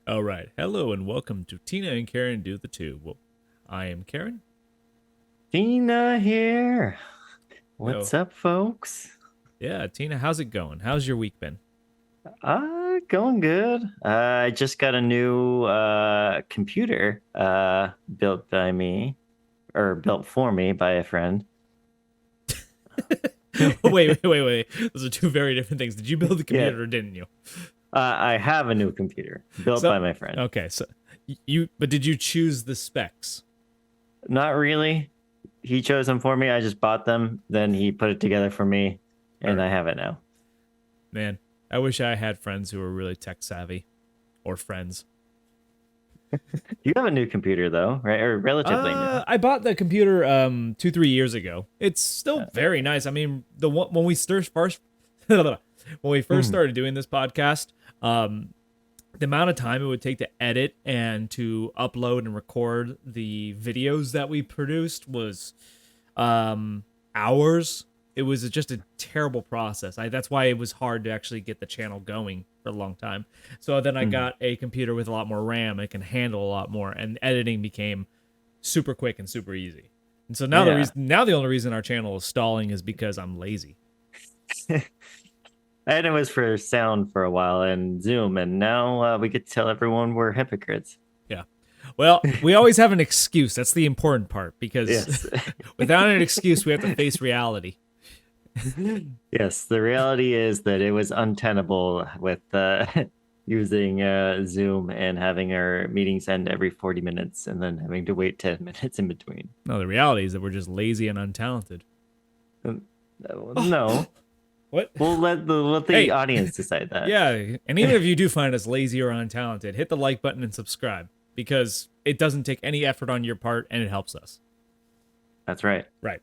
All right. Hello and welcome to Tina and Karen Do the Two. Well, I am Karen. Tina here. So, What's up, folks? yeah, Tina, how's it going? How's your week been? Going good. I just got a new computer built by me or built for me by a friend. Wait. Those are two very different things. Did you build the Yeah, computer or didn't you? I have a new computer built So, by my friend. okay, so but did you choose the specs? Not really. He chose them for me. I just bought them. Then he put it together for me, All and right, I have it now. man. I wish I had friends who were really tech savvy or friends. You have a new computer though, right? Or relatively new. I bought the computer 2-3 years ago. It's still very nice. I mean, the one when we first when we first Hmm. started doing this podcast, the amount of time it would take to edit and to upload and record the videos that we produced was hours. It was just a terrible process. That's why it was hard to actually get the channel going for a long time. So then I Hmm. got a computer with a lot more RAM. It can handle a lot more, and editing became super quick and super easy. And so Yeah. now the only reason our channel is stalling is because I'm lazy. And it was for sound for a while and Zoom, and now we get to tell everyone we're hypocrites. Yeah. Well, we always have an excuse. That's the important part because Yes. without an excuse, we have to face reality. Yes, the reality is that it was untenable with using Zoom and having our meetings end every 40 minutes and then having to wait 10 minutes in between. No, the reality is that we're just lazy and untalented. Um, Oh, No, what? we'll let the Hey, audience decide that. yeah. And even if you do find us lazy or untalented, hit the like button and subscribe because it doesn't take any effort on your part and it helps us. That's right. Right.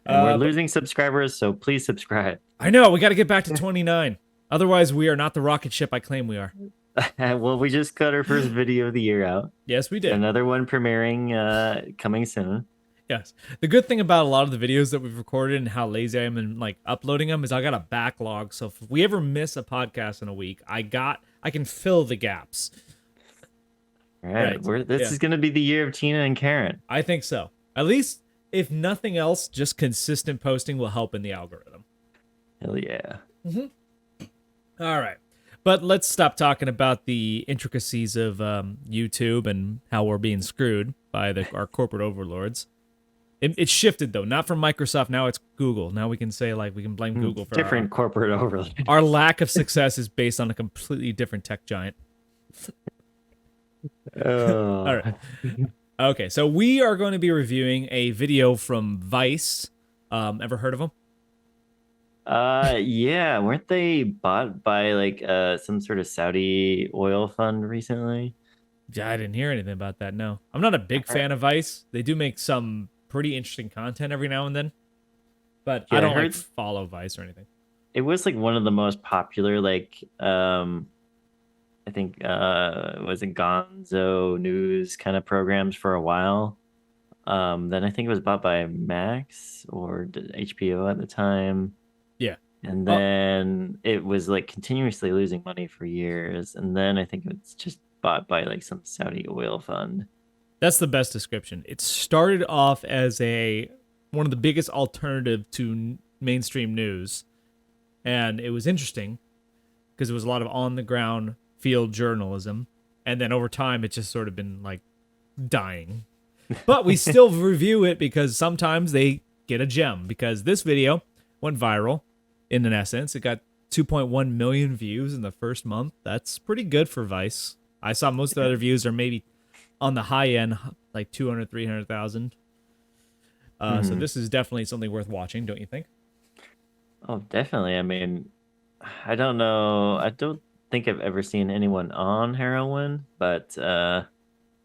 And we're But losing subscribers, so please subscribe. I know we got to get back to 29. Otherwise, we are not the rocket ship I claim we are. Well, we just got our first video of the year out. Yes, we Got did. another one premiering coming soon. Yes. The good thing about a lot of the videos that we've recorded and how lazy I am in like uploading them is I got a backlog. So if we ever miss a podcast in a week, I can fill the gaps. All right, Right. we're this Yeah. is gonna be the year of Tina and Karen. I think so. At least if nothing else, just consistent posting will help in the algorithm. Hell yeah. All right. But let's stop talking about the intricacies of YouTube and how we're being screwed by our corporate overlords. It shifted though, not from Microsoft. Now it's Google. Now we can say like we can blame Google for Different corporate overload. our lack of success is based on a completely different tech giant. All right. Oh. Okay. So we are going to be reviewing a video from Vice. Ever heard of them? Yeah, weren't they bought by like some sort of Saudi oil fund recently? Yeah, I didn't hear anything about that. No, I'm not a big I- fan of Vice. They do make some pretty interesting content every now and then, but I Yeah, I don't like heard follow Vice or anything. it was like one of the most popular I think was it Gonzo News kind of programs for a while. Then I think it was bought by Max or HBO at the time. Yeah. And Oh, then it was like continuously losing money for years. And then I think it's just bought by like some Saudi oil fund. that's the best description. It started off as a one of the biggest alternative to mainstream news, and it was interesting because it was a lot of on the ground field journalism, and then over time it's just sort of been like dying. But we still review it because sometimes they get a gem because this video went viral in an essence. It got 2.1 million views in the first month. That's pretty good for Vice. I saw most of the Yeah. other views are maybe on the high end, like 200, 300,000. So Mhm. this is definitely something worth watching, don't you think? Oh, definitely. I mean, I don't know. I don't think I've ever seen anyone on heroin, but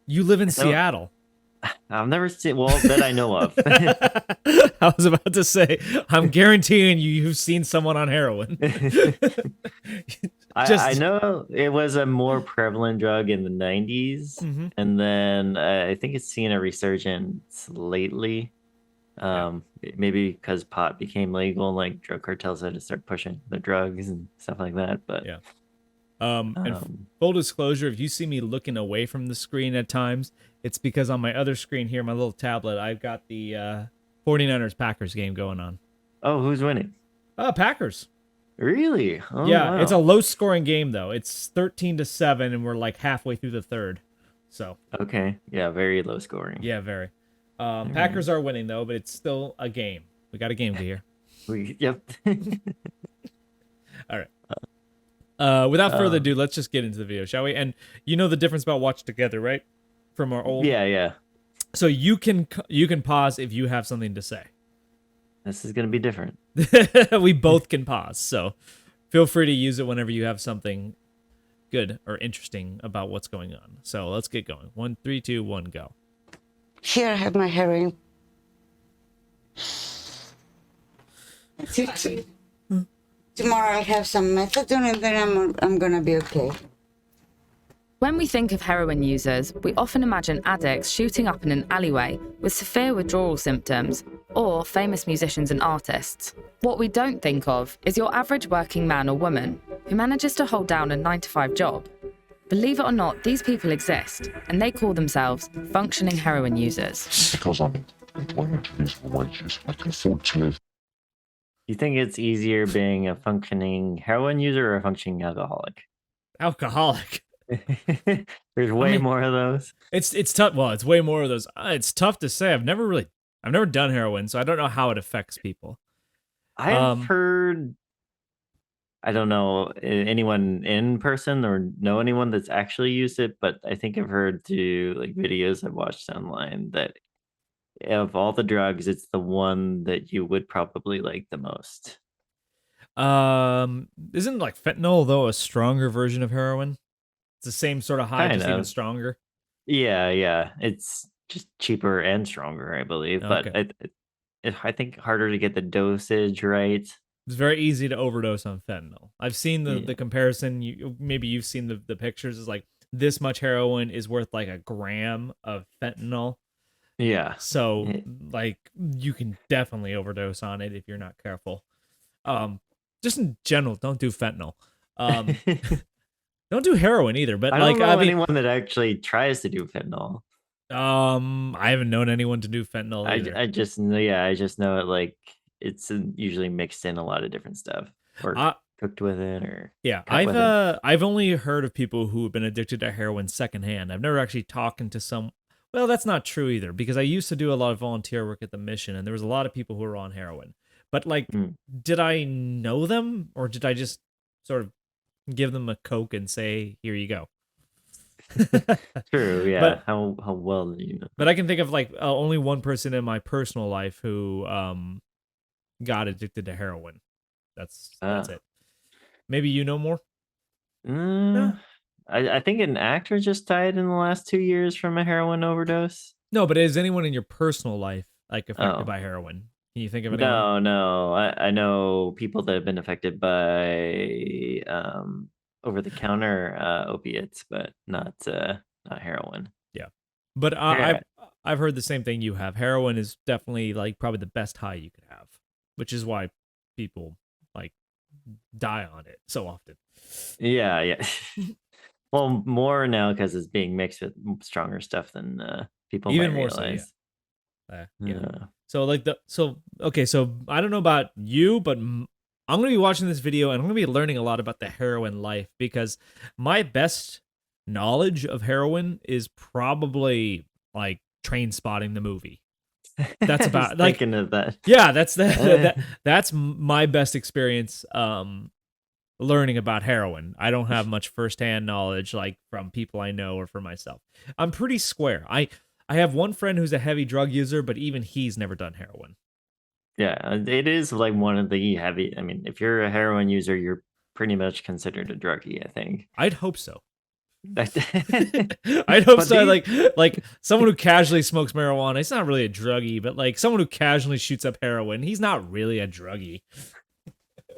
You live in I don't. Seattle. I've never seen, well, that I know of. I was about to say, I'm guaranteeing you've seen someone on heroin. I Just know it was a more prevalent drug in the 90s, mhm. and then I think it's seen a resurgence lately. Yeah. Maybe because pot became legal and like drug cartels had to start pushing the drugs and stuff like that. But Yeah. And full disclosure, if you see me looking away from the screen at times, it's because on my other screen here, my little tablet, I've got the 49ers Packers game going on. Oh, who's winning? Packers. Really? Oh, Yeah, wow. it's a low-scoring game though. It's 13-7, and we're like halfway through the third. So Okay. Yeah, very low scoring. yeah, very. Packers are winning though, but it's still a game. We got a game to hear. Yep. All right. Without further ado, let's just get into the video, shall we? And you know the difference about Watch Together, right? From our old. Yeah. So you can pause if you have something to say. This is gonna be different. We both can pause, so feel free to use it whenever you have something good or interesting about what's going on. So let's get going. 1, 3, 2, 1, go. Here I have my heroin. Tomorrow I'll have some methadone and then I'm gonna be okay. When we think of heroin users, we often imagine addicts shooting up in an alleyway with severe withdrawal symptoms, or famous musicians and artists. What we don't think of is your average working man or woman who manages to hold down a 9-to-5 job. Believe it or not, these people exist, and they call themselves functioning heroin users. Because I'm employment reasonable wages, I can afford to live. You think it's easier being a functioning heroin user or a functioning alcoholic? Alcoholic. There's way more of those. It's tough. Well, it's way more of those. It's tough to say. I've never done heroin, so I don't know how it affects people. I've heard, I don't know anyone in person or know anyone that's actually used it, but I think I've heard through like videos I've watched online that of all the drugs, it's the one that you would probably like the most. Isn't like fentanyl though a stronger version of heroin? It's the same sort of high, Kind just of. even stronger. Yeah. It's just cheaper and stronger, I believe. Okay. But I think harder to get the dosage right. It's very easy to overdose on fentanyl. I've seen the Yeah. comparison. Maybe you've seen the pictures. It's like this much heroin is worth like a gram of fentanyl. Yeah. So like you can definitely overdose on it if you're not careful. Just in general, don't do fentanyl. Don't do heroin either. But I like don't know I mean, anyone that actually tries to do fentanyl. I haven't known anyone to do fentanyl either. I just know it like it's usually mixed in a lot of different stuff or cooked with it or yeah. cut with it. I've only heard of people who have been addicted to heroin secondhand. I've never actually talked to some. Well, that's not true either because I used to do a lot of volunteer work at the mission, and there was a lot of people who were on heroin. But like, did I know them or did I just sort of give them a Coke and say, "Here you go"? True, yeah. But, how well do you know? But I can think of like only one person in my personal life who got addicted to heroin. That's it. Maybe you know more. I think an actor just died in the last 2 years from a heroin overdose. No, but is anyone in your personal life like affected by heroin? Can you think of anyone? No. I know people that have been affected by over-the-counter opiates, but not heroin. Yeah, but I've heard the same thing you have. Heroin is definitely like probably the best high you could have, which is why people like die on it so often. Yeah. Well, more now because it's being mixed with stronger stuff than people even might more realize. So, yeah. So like okay, so I don't know about you, but I'm going to be watching this video and I'm going to be learning a lot about the heroin life because my best knowledge of heroin is probably like Train Spotting the movie. That's about like thinking of that. Yeah, that's my best experience learning about heroin. I don't have much firsthand knowledge like from people I know or for myself. I'm pretty square. I have one friend who's a heavy drug user, but even he's never done heroin. Yeah, it is like one of the heavy. I mean, if you're a heroin user, you're pretty much considered a druggie, I think. I'd hope so. I'd hope so. Like someone who casually smokes marijuana, he's not really a druggie, but like someone who casually shoots up heroin, he's not really a druggie.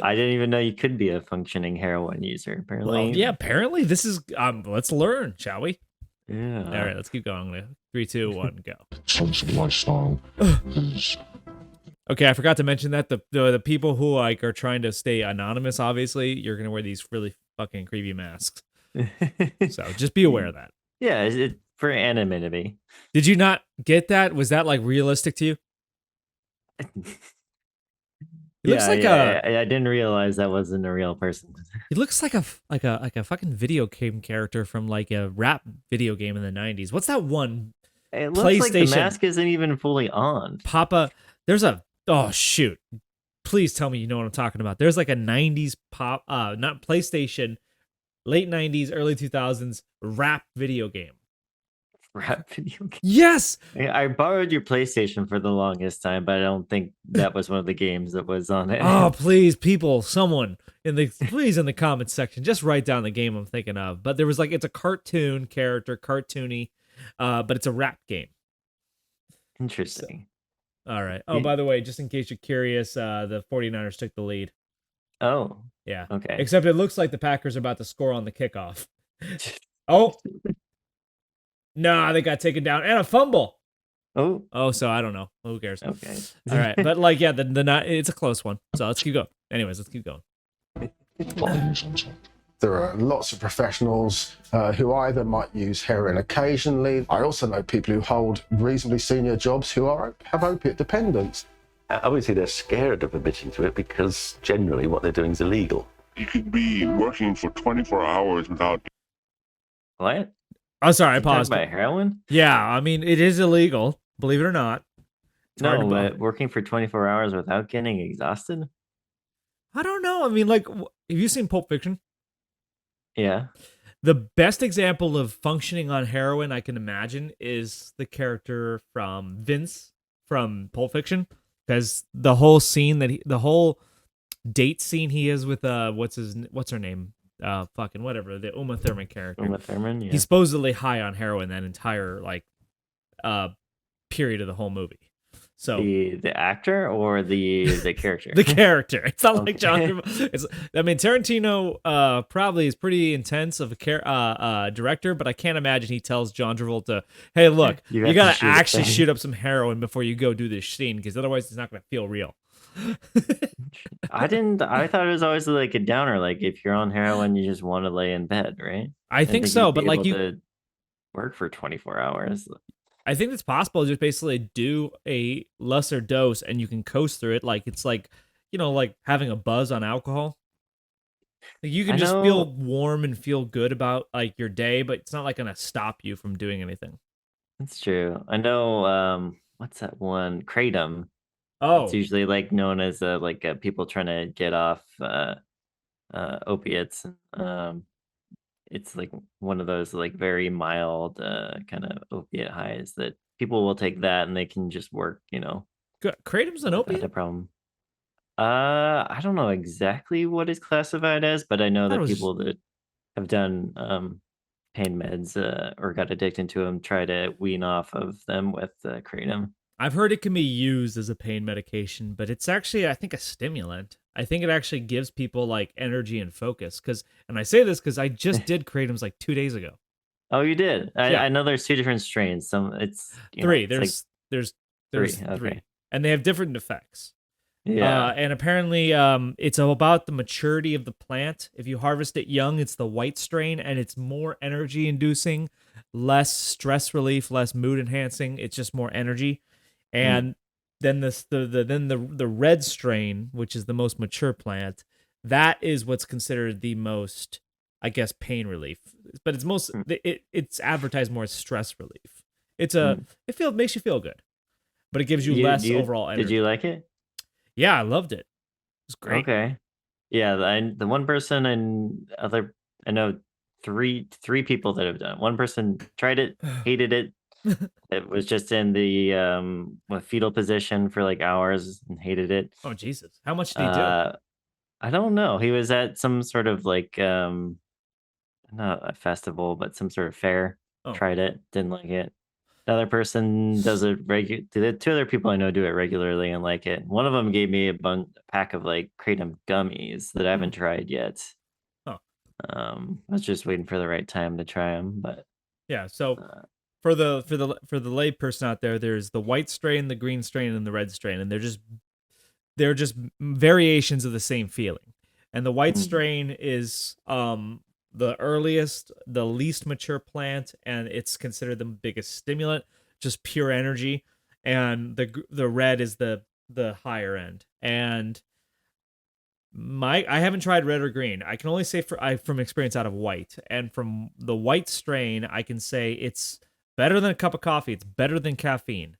I didn't even know you could be a functioning heroin user. Apparently, well, yeah. Apparently, this is. Let's learn, shall we? Yeah. All right, let's keep going. I'm gonna 3, 2, 1, go. Sensible lifestyle is. Okay, I forgot to mention that the people who like are trying to stay anonymous, obviously, you're gonna wear these really fucking creepy masks. So just be aware of that. Yeah, for anonymity. Did you not get that? Was that like realistic to you? He looks like I didn't realize that wasn't a real person. he looks like a fucking video game character from like a rap video game in the 90s. What's that one? It looks like the PlayStation. mask isn't even fully on. Papa, there's a oh shoot. Please tell me you know what I'm talking about. There's like a 90s pop not PlayStation, late 90s, early 2000s rap video game. Rap video game. Yes. I borrowed your PlayStation for the longest time, but I don't think that was one of the games that was on it. Oh, please, people, someone in the comments section, just write down the game I'm thinking of. But there was like it's a cartoon character, cartoony, but it's a rap game. Interesting. All right. Oh, by the way, just in case you're curious, the 49ers took the lead. Oh. Yeah. Okay. Except it looks like the Packers are about to score on the kickoff. Oh. Nah, they got taken down and a fumble. Oh, so I don't know. Who cares? okay. All right, but like, yeah, it's a close one. So let's keep going. Anyways, let's keep going. Bodies on top. There are lots of professionals who either might use heroin occasionally. I also know people who hold reasonably senior jobs who have opiate dependence. Obviously, they're scared of admitting to it because generally what they're doing is illegal. You could be working for 24 hours without. What? Oh, sorry, I paused. By heroin? Yeah, I mean, it is illegal, believe it or not. It's hard No, to but believe. working for 24 hours without getting exhausted? I don't know. I mean, like, have you seen Pulp Fiction? Yeah. The best example of functioning on heroin I can imagine is the character from Vince from Pulp Fiction, because the whole scene the whole date scene he is with what's her name? Fucking whatever, the Uma Thurman character. Uma Thurman, yeah. He's supposedly high on heroin that entire like period of the whole movie. So the actor or the character? the character. It's not like Okay. John Travolta. I mean, Tarantino probably is pretty intense of a director, but I can't imagine he tells John Travolta, "Hey, look, You you have to gotta shoot a actually thing." shoot up some heroin before you go do this scene, because otherwise it's not gonna feel real." I thought it was always like a downer. Like if you're on heroin, you just want to lay in bed, right? I think so, you'd but be like able to work for 24 hours. I think it's possible to just basically do a lesser dose and you can coast through it. Like it's like, like having a buzz on alcohol. Like you can I just know- feel warm and feel good about like your day, but it's not like gonna stop you from doing anything. That's true. I know. What's that one? Kratom. Oh, It's usually like known as people trying to get off opiates. It's like one of those like very mild kind of opiate highs that people will take that and they can just work, good. Kratom's an without opiate? a problem. I don't know exactly what is classified as, but I know Thought it that was- people that have done pain meds or got addicted to them try to wean off of them with kratom. I've heard it can be used as a pain medication, but it's actually, I think, a stimulant. I think it actually gives people like energy and focus. And I say this because I just did Kratom's like 2 days ago. Oh, you did? Yeah. I know there's two different strains. Some it's Three. it's like There's three. three, Okay. and they have different effects. Yeah. And apparently, it's about the maturity of the plant. If you harvest it young, it's the white strain, and it's more energy inducing, less stress relief, less mood enhancing. It's just more energy. And then the red strain, which is the most mature plant, that is what's considered the most, I guess, pain relief. But it's advertised more as stress relief. It makes you feel good, but it gives you less overall energy. Did you like it? Yeah, I loved it. It was great. Okay. Yeah, the one person I know three people that have done it. One person tried it, hated it. It was just in the fetal position for like hours and hated it. Oh Jesus! How much did he do? I don't know. He was at some sort of like not a festival, but some sort of fair. Oh. Tried it, didn't like it. The other person does it the two other people I know do it regularly and like it. One of them gave me a pack of like kratom gummies that I haven't tried yet. Oh. I was just waiting for the right time to try them, but Yeah. So for the lay person out there, there's the white strain, the green strain, and the red strain, and they're just variations of the same feeling. And the white Mm. strain is the earliest, the least mature plant, and it's considered the biggest stimulant, just pure energy. And the red is the higher end. And I haven't tried red or green. I can only say from experience out of white. And from the white strain, I can say it's better than a cup of coffee. It's better than caffeine.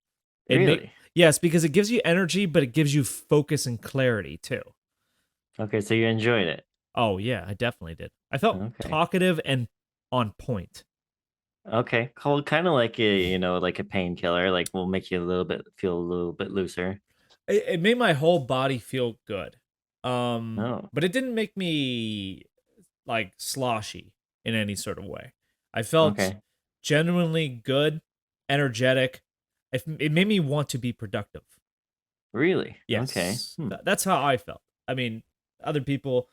Really? Yes, because it gives you energy, but it gives you focus and clarity too. Okay, so you enjoyed it. Oh yeah, I definitely did. I felt Okay. talkative and on point. Okay, cool. Kind of like like a painkiller. Like will make you feel a little bit looser. It made my whole body feel good. Oh, But it didn't make me like sloshy in any sort of way. I felt okay. genuinely good, energetic. It made me want to be productive. Really? Yes. Okay. That's how I felt. I mean, other people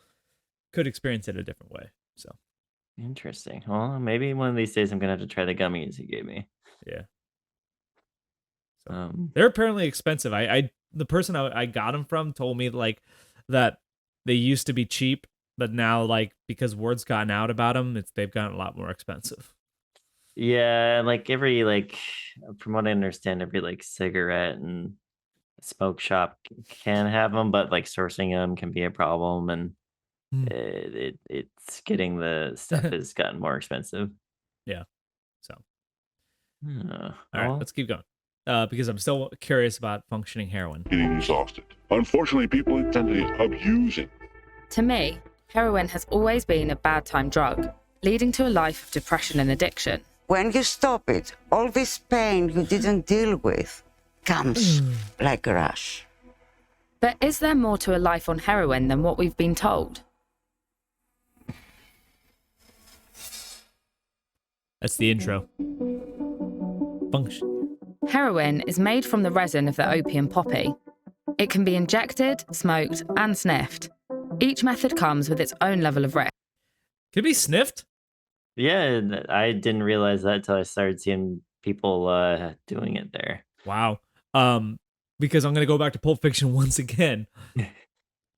could experience it a different way. So, Interesting. Well, maybe one of these days I'm gonna have to try the gummies you gave me. yeah. So, Um, they're apparently expensive. The person I got them from told me like that they used to be cheap, but now like because word's gotten out about them, they've gotten a lot more expensive. yeah, like every from what I understand, every cigarette and smoke shop can have them, but like sourcing them can be a problem, and it's getting the stuff has gotten more expensive. Yeah. So, All all right, let's keep going. Because I'm still curious about functioning heroin. Getting exhausted. Unfortunately, people tend to abuse it. To me, heroin has always been a bad time drug, leading to a life of depression and addiction. When you stop it, all this pain you didn't deal with comes like a rush. But is there more to a life on heroin than what we've been told? That's the intro. Function. Heroin is made from the resin of the opium poppy. It can be injected, smoked, and sniffed. Each method comes with its own level of risk. Can it be sniffed? Yeah, and I didn't realize that until I started seeing people doing it there. Wow. Because I'm gonna go back to Pulp Fiction once again.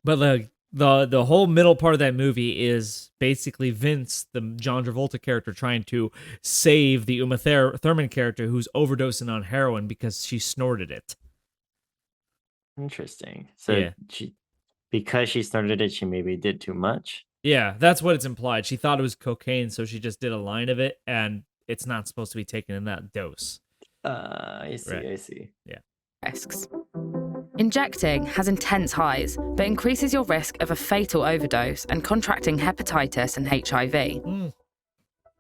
But the whole middle part of that movie is basically Vince, the John Travolta character, trying to save the Uma Thurman character who's overdosing on heroin because she snorted it. Interesting. So Yeah. because she snorted it, she maybe did too much. Yeah, that's what it's implied. She thought it was cocaine, so she just did a line of it, and it's not supposed to be taken in that dose. I see. Right. I see. Yeah. Risks. Injecting has intense highs, but increases your risk of a fatal overdose and contracting hepatitis and HIV.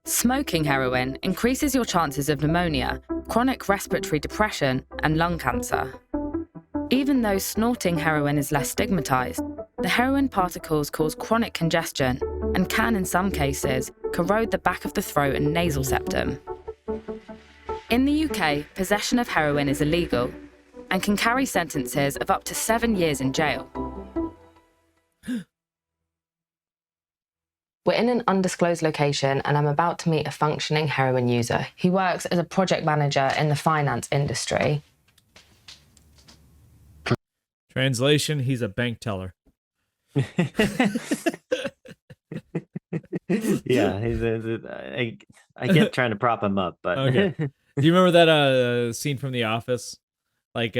Smoking heroin increases your chances of pneumonia, chronic respiratory depression, and lung cancer. Even though snorting heroin is less stigmatized, the heroin particles cause chronic congestion and can, in some cases, corrode the back of the throat and nasal septum. In the UK, possession of heroin is illegal and can carry sentences of up to 7 years in jail. We're in an undisclosed location and I'm about to meet a functioning heroin user. He works as a project manager in the finance industry. Translation, he's a bank teller. Yeah, I kept trying to prop him up, but Okay. Do you remember that scene from The Office? Like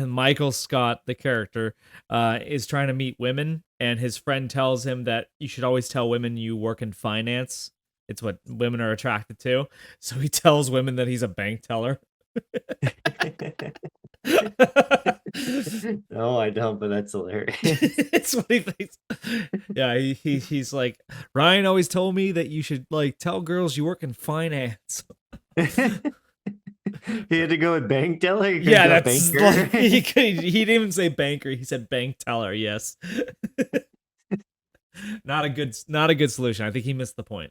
Michael Scott, the character, is trying to meet women, and his friend tells him that you should always tell women you work in finance. It's what women are attracted to. So he tells women that he's a bank teller. No, I don't, but that's hilarious. It's what he thinks. Yeah, he's like, Ryan always told me that you should like tell girls you work in finance. He had to go with bank teller. Yeah, that's like, he didn't even say banker. He said bank teller. Yes. Not a good solution. I think he missed the point.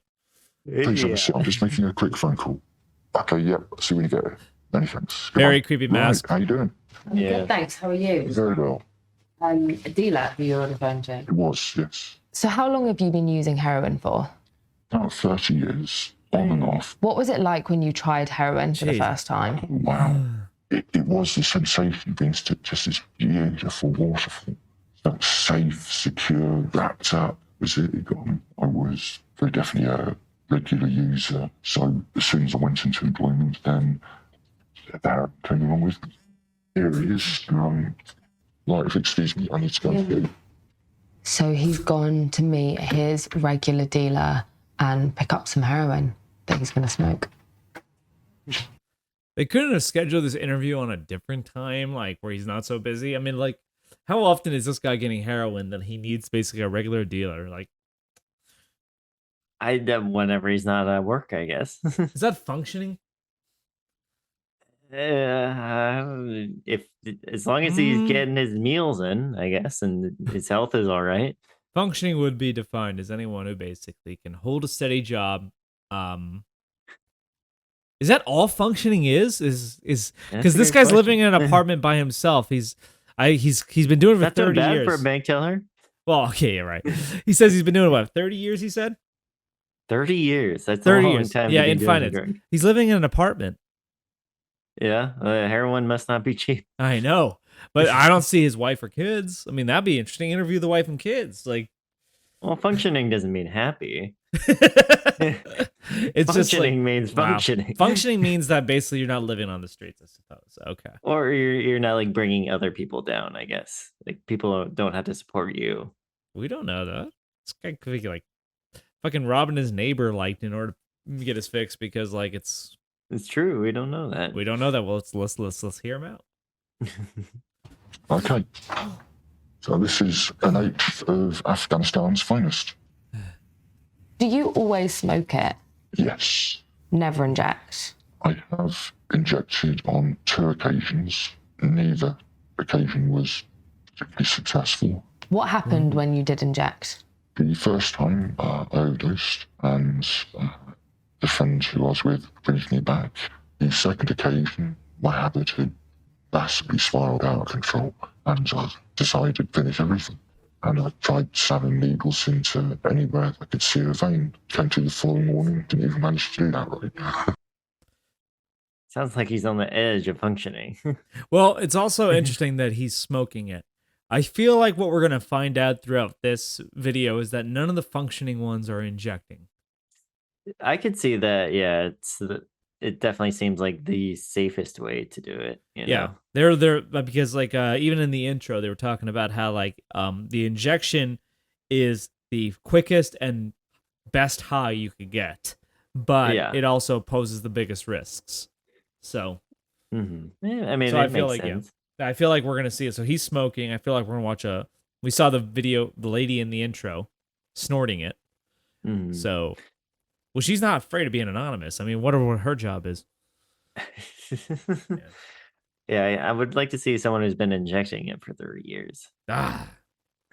Please have a seat. I'm just making a quick phone call. Okay, yep. See when you get there. Many thanks. Very creepy mask. Right, how you doing? Yeah. Good, thanks. How are you? Very well. A dealer who you're on the phone to. It was, yes. So how long have you been using heroin for? About 30 years, on and off. What was it like when you tried heroin for the Jeez. first time? Wow. It was the sensation being just this beautiful waterfall. felt safe, secure, wrapped up. Was it gone? I was very definitely a regular user. So as soon as I went into employment, then that came along with me. Here it is. Like, excuse me, I need to go through. So he's gone to meet his regular dealer and pick up some heroin that he's going to smoke. They couldn't have scheduled this interview on a different time, like where he's not so busy. I mean, like, how often is this guy getting heroin that he needs basically a regular dealer? Like, whenever he's not at work, I guess. is that functioning? If as long as he's getting his meals in, I guess, and his health is all right. Functioning would be defined as anyone who basically can hold a steady job. Is that all functioning is because this guy's living in an apartment by himself. He's been doing it for 30 years. For a bank teller? Well, okay, yeah, right. He says he's been doing it, what, 30 years, he said? 30 years. That's 30 a long years. time. Yeah, to be in doing finance. drugs. He's living in an apartment. Yeah, heroin must not be cheap. I know, but I don't see his wife or kids. I mean, that'd be interesting. Interview the wife and kids. Like, well, functioning doesn't mean happy. It's just like, means functioning. Wow. Functioning means that basically you're not living on the streets, I suppose. Okay. Or you're not like bringing other people down, I guess. Like people don't have to support you. We don't know that. This guy could be like fucking robbing his neighbor, like, in order to get his fix because like it's true. We don't know that. We don't know that. Well, let's hear him out. Okay. So this is an eighth of Afghanistan's finest. Do you always smoke it? Yes. Never inject? I have injected on 2 occasions. Neither occasion was particularly successful. What happened when you did inject? The first time I overdosed and the friend who I was with brings me back. The second occasion, my habit had massively spiraled out of control and I decided to finish everything. And I tried slamming needles into anywhere I could see a vein. Came to the following morning, didn't even manage to do that right. Sounds like he's on the edge of functioning. Well, it's also interesting that he's smoking it. I feel like what we're going to find out throughout this video is that none of the functioning ones are injecting. I could see that. Yeah, it definitely seems like the safest way to do it. You know? They're because like even in the intro they were talking about how like the injection is the quickest and best high you could get, but it also poses the biggest risks. So, yeah, I mean, so it I feel makes like sense. I feel like we're gonna see it. So he's smoking. I feel like we're gonna watch a. We saw the video, the lady in the intro, snorting it. So, well, she's not afraid of being anonymous. I mean, what her job is. Yeah, I would like to see someone who's been injecting it for 30 years. I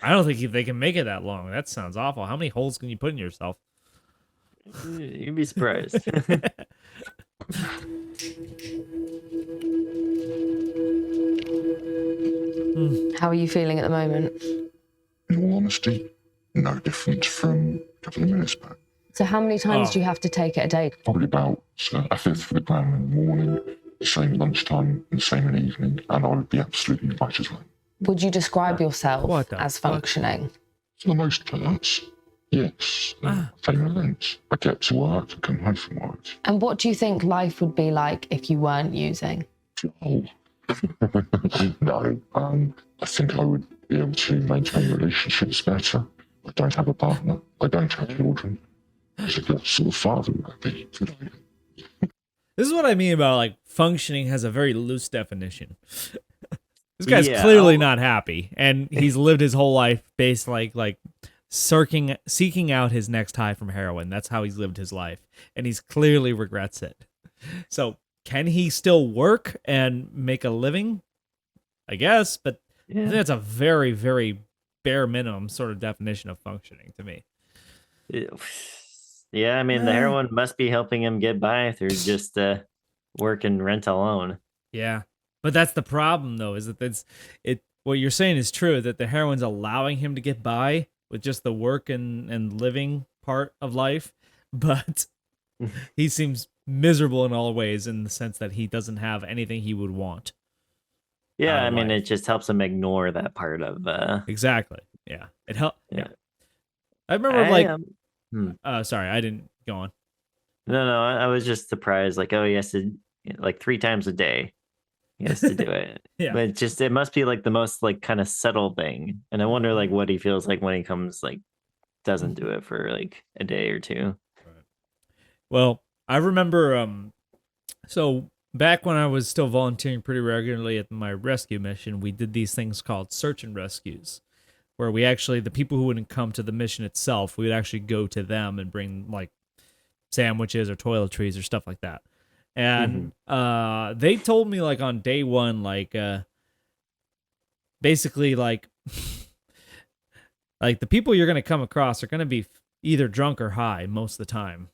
don't think they can make it that long. That sounds awful. How many holes can you put in yourself? You'd be surprised. How are you feeling at the moment? In all honesty, no different from a couple of minutes back. So how many times do you have to take it a day? Probably about a fifth of the gram in the morning, the same lunchtime, and the same in the evening, and I would be absolutely right as well. Would you describe yourself as functioning? For the most part, yes. Same events. I get to work, I come home from work. And what do you think life would be like if you weren't using? Oh. No, I think I would be able to maintain relationships better. I don't have a partner. I don't have children. As a good sort of father would I be today. This is what I mean about like functioning has a very loose definition. This guy's clearly not happy, and he's lived his whole life based like seeking out his next high from heroin. That's how he's lived his life, and he's clearly regrets it. So can he still work and make a living? I guess, but I think that's a very, very bare minimum sort of definition of functioning to me. Yeah, I mean, the heroin must be helping him get by through just work and rent alone. Yeah, but that's the problem, though, is that what you're saying is true, that the heroin's allowing him to get by with just the work and living part of life, but he seems miserable in all ways in the sense that he doesn't have anything he would want. Yeah, out I of mean, life. it just helps them ignore that part of. Exactly. Yeah. It helped. Yeah. Yeah. I remember Hmm. sorry, I didn't go on. No, I was just surprised. Like, oh, he has to like 3 times a day. He has to do it. Yeah. But it must be like the most like kind of subtle thing. And I wonder like what he feels like when he comes like doesn't do it for like a day or two. Well, I remember so back when I was still volunteering pretty regularly at my rescue mission, we did these things called search and rescues, where we actually, the people who wouldn't come to the mission itself, we would actually go to them and bring like sandwiches or toiletries or stuff like that. And they told me like on day one, like basically like like the people you're gonna come across are gonna be either drunk or high most of the time.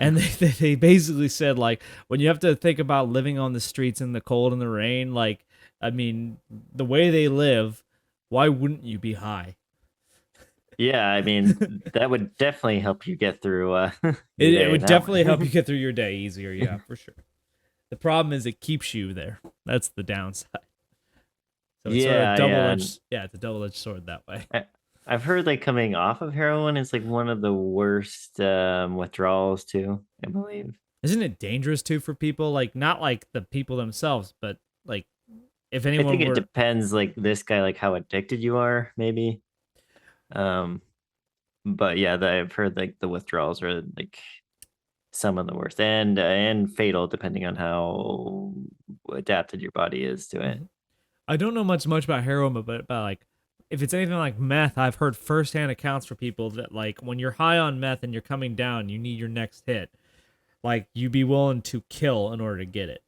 And they basically said like when you have to think about living on the streets in the cold and the rain, like I mean the way they live, why wouldn't you be high? Yeah, I mean, that would definitely help you get through your It day would that definitely way. help you get through your day easier, yeah, for sure. The problem is it keeps you there. That's the downside. So it's sort of double-edged. Yeah, it's a double-edged sword that way. I've heard like coming off of heroin is like one of the worst withdrawals too, I believe. Isn't it dangerous too for people? Like not like the people themselves, but like if I anyone think it were depends like this guy, like how addicted you are, maybe. But yeah, I've heard like the withdrawals are like some of the worst and fatal depending on how adapted your body is to it. I don't know much about heroin, but about like if it's anything like meth, I've heard firsthand accounts for people that like when you're high on meth and you're coming down, you need your next hit. Like you'd be willing to kill in order to get it.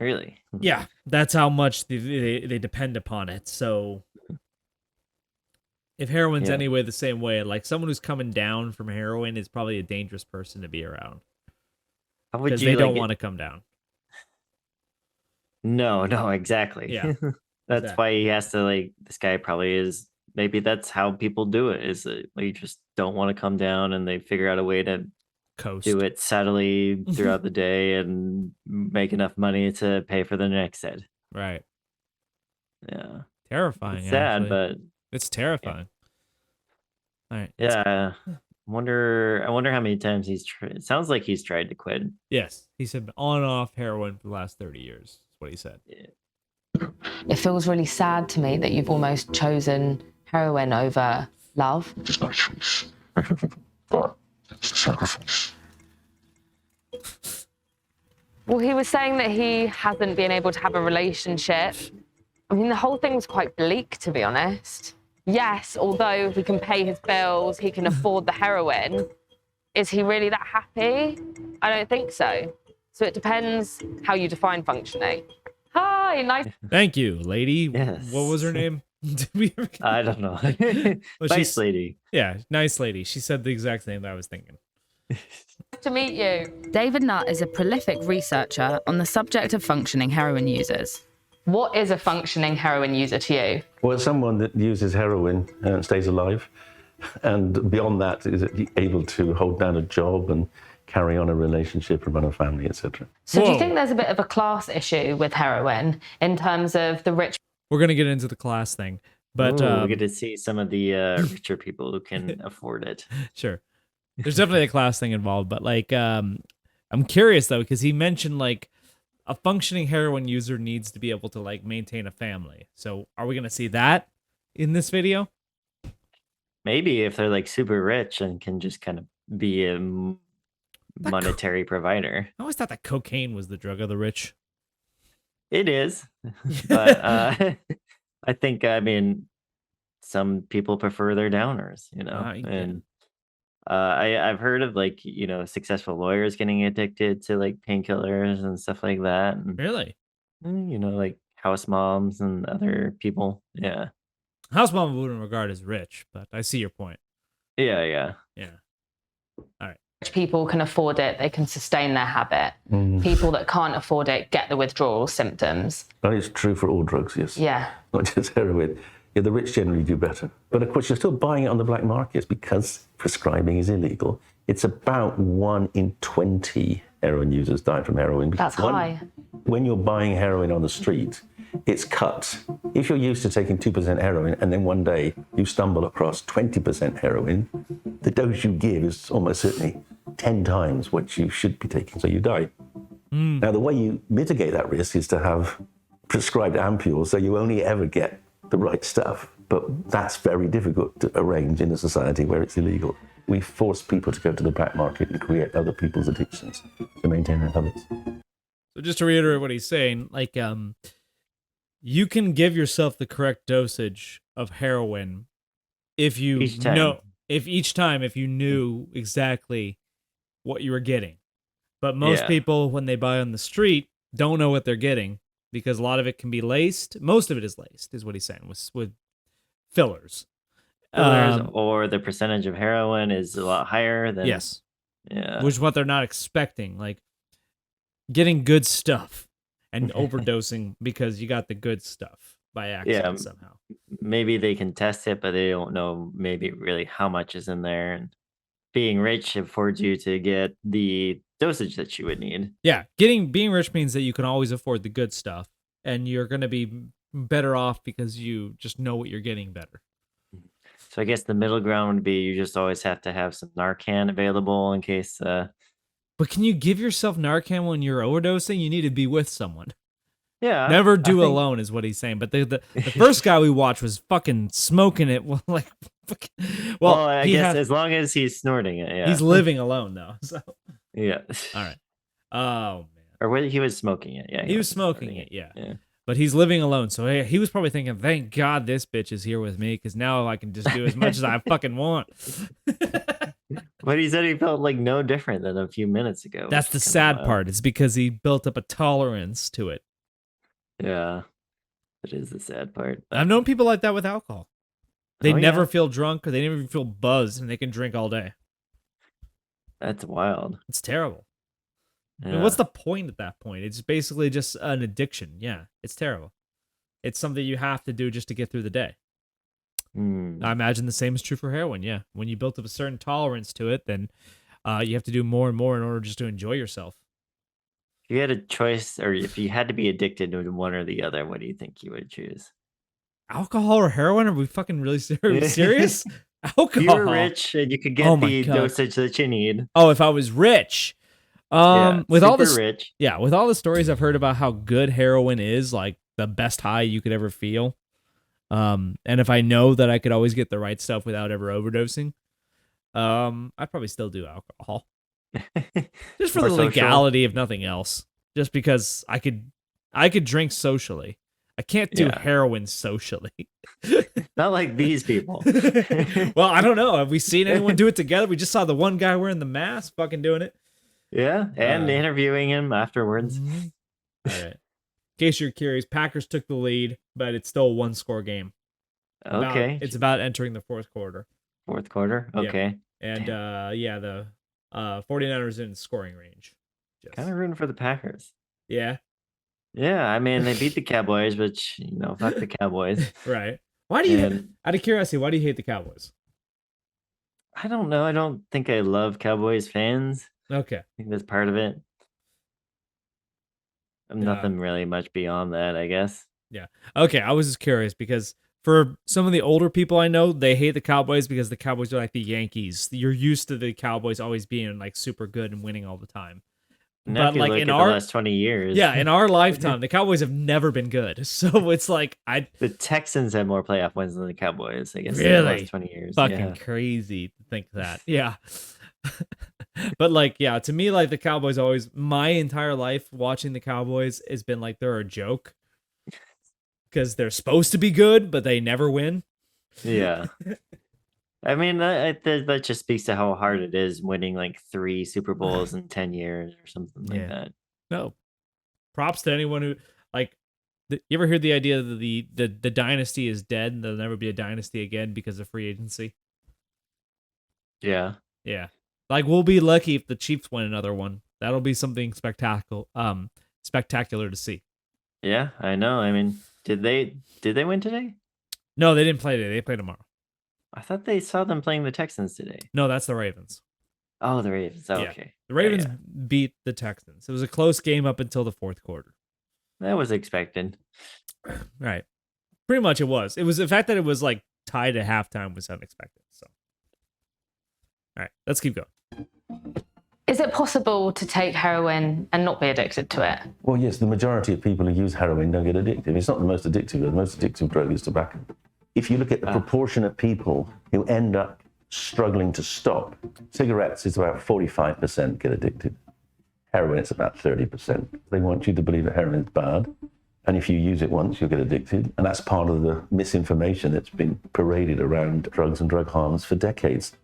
Really? Yeah, that's how much they depend upon it. So if heroin's Yeah. anyway the same way, like someone who's coming down from heroin is probably a dangerous person to be around How would because you they don't like want to come down. No, exactly. Yeah, That's exactly. why he has to like this guy probably is maybe that's how people do it is that they just don't want to come down and they figure out a way to Coast. do it subtly throughout the day and make enough money to pay for the next set. Right. Yeah. Terrifying. It's sad, actually. but It's terrifying. All right. yeah. I wonder how many times it sounds like he's tried to quit. Yes, he said on and off heroin for the last 30 years. That's what he said. Yeah. It feels really sad to me that you've almost chosen heroin over love. It's no choice. But it's a sacrifice. Well, he was saying that he hasn't been able to have a relationship. I mean, the whole thing's quite bleak, to be honest. Yes, although he can pay his bills, he can afford the heroin, is he really that happy? I don't think so. So it depends how you define functioning. Hi, nice. Thank you, lady. Yes. What was her name? Did we ever get- I don't know. Well, Nice she's- lady. Yeah, nice lady. She said the exact thing that I was thinking. to meet you. David Nutt is a prolific researcher on the subject of functioning heroin users. What is a functioning heroin user to you? Well, it's someone that uses heroin and stays alive. And beyond that, is able to hold down a job and carry on a relationship and run a family, etc. So do Whoa. you think there's a bit of a class issue with heroin in terms of the rich We're gonna get into the class thing, but Ooh, we get to see some of the richer people who can afford it. sure. There's definitely a class thing involved, but like I'm curious though because he mentioned like a functioning heroin user needs to be able to like maintain a family. So are we gonna see that in this video? Maybe if they're like super rich and can just kind of be a monetary provider. I always thought that cocaine was the drug of the rich. It is, but I think I mean some people prefer their downers, Yeah. and I've heard of like successful lawyers getting addicted to like painkillers and stuff like that, and Really? like house moms and other people. Yeah, House mom wouldn't regard as rich, but I see your point. yeah. Yeah. All right. people can afford it, they can sustain their habit. People that can't afford it get the withdrawal symptoms. That is true for all drugs, yes. Yeah. Not just heroin. Yeah, the rich generally do better. But of course, you're still buying it on the black markets because prescribing is illegal. It's about 1 in 20 heroin users die from heroin. That's high. When you're buying heroin on the street, it's cut. If you're used to taking 2% heroin and then one day you stumble across 20% heroin, the dose you give is almost certainly 10 times what you should be taking, so you die. Now, the way you mitigate that risk is to have prescribed ampules, so you only ever get the right stuff. But that's very difficult to arrange in a society where it's illegal. We force people to go to the black market and create other people's addictions to maintain their habits. So just to reiterate what he's saying, like, you can give yourself the correct dosage of heroin if you know, if you knew exactly what you were getting. But most people, when they buy on the street, don't know what they're getting because a lot of it can be laced. Most of it is laced, is what he's saying, with fillers. Or the percentage of heroin is a lot higher than... Yes. Yeah. Which is what they're not expecting. Like, getting good stuff and overdosing because you got the good stuff by accident somehow. Maybe they can test it, but they don't know maybe really how much is in there. And being rich affords you to get the dosage that you would need. Yeah, being rich means that you can always afford the good stuff, and you're going to be better off because you just know what you're getting better. So I guess the middle ground would be you just always have to have some Narcan available in case... But can you give yourself Narcan when you're overdosing? You need to be with someone. Yeah. Never do alone is what he's saying. But the first guy we watched was fucking smoking it. Well, I guess as long as he's snorting it, yeah. He's living alone, though. So. Yeah. All right. Oh, man. Or whether he was smoking it, yeah. He was smoking it, yeah. But he's living alone, so he was probably thinking, thank God this bitch is here with me, because now I can just do as much as I fucking want. But he said he felt like no different than a few minutes ago. That's the sad part. It's because he built up a tolerance to it. Yeah. That is the sad part. I've known people like that with alcohol. They never feel drunk or they never feel buzzed, and they can drink all day. That's wild. It's terrible. Yeah. I mean, what's the point at that point? It's basically just an addiction. Yeah, it's terrible. It's something you have to do just to get through the day. I imagine the same is true for heroin, yeah. When you built up a certain tolerance to it, then you have to do more and more in order just to enjoy yourself. If you had a choice, or if you had to be addicted to one or the other, what do you think you would choose? Alcohol or heroin? Are we fucking really serious? Alcohol. You were rich and you could get the dosage that you need. Oh, if I was rich. With all this, rich. Yeah, with all the stories I've heard about how good heroin is, like the best high you could ever feel. And if I know that I could always get the right stuff without ever overdosing, I'd probably still do alcohol. Just for the legality, if nothing else. Just because I could drink socially. I can't do heroin socially. Not like these people. Well, I don't know. Have we seen anyone do it together? We just saw the one guy wearing the mask fucking doing it. Yeah, and interviewing him afterwards. All right. In case you're curious, Packers took the lead, but it's still a one-score game. It's about entering the fourth quarter. Fourth quarter? Okay. Yeah. And, the 49ers in scoring range. Kind of rooting for the Packers. Yeah? Yeah, I mean, they beat the Cowboys, but, fuck the Cowboys. Right. Why do you, out of curiosity, why do you hate the Cowboys? I don't know. I don't think I love Cowboys fans. Okay. I think that's part of it. Nothing really much beyond that, I guess. Yeah. Okay, I was just curious because for some of the older people I know, they hate the Cowboys because the Cowboys are like the Yankees. You're used to the Cowboys always being like super good and winning all the time. But like in the last 20 years. Yeah, in our lifetime, the Cowboys have never been good. So it's like the Texans have more playoff wins than the Cowboys, I guess. Really? In the last 20 years. Fucking crazy to think that. Yeah. But to me, like the Cowboys always, my entire life watching the Cowboys has been like they're a joke because they're supposed to be good, but they never win. Yeah. I mean, that just speaks to how hard it is winning like 3 Super Bowls in 10 years or something like that. No. Props to anyone who, like, you ever heard the idea that the dynasty is dead and there'll never be a dynasty again because of free agency? Yeah. Yeah. Like, we'll be lucky if the Chiefs win another one. That'll be something spectacular to see. Yeah, I know. I mean, did they win today? No, they didn't play today. They play tomorrow. I thought they saw them playing the Texans today. No, that's the Ravens. Oh, the Ravens. Oh, Yeah. okay. The Ravens Yeah. beat the Texans. It was a close game up until the fourth quarter. That was expected. Right. Pretty much it was. It was the fact that it was like tied at halftime was unexpected. So, all right, let's keep going. Is it possible to take heroin and not be addicted to it? Well, yes, the majority of people who use heroin don't get addicted. It's not the most addictive. The most addictive drug is tobacco. If you look at the proportion of people who end up struggling to stop, cigarettes is about 45% get addicted. Heroin is about 30%. They want you to believe that heroin is bad. And if you use it once, you'll get addicted. And that's part of the misinformation that's been paraded around drugs and drug harms for decades.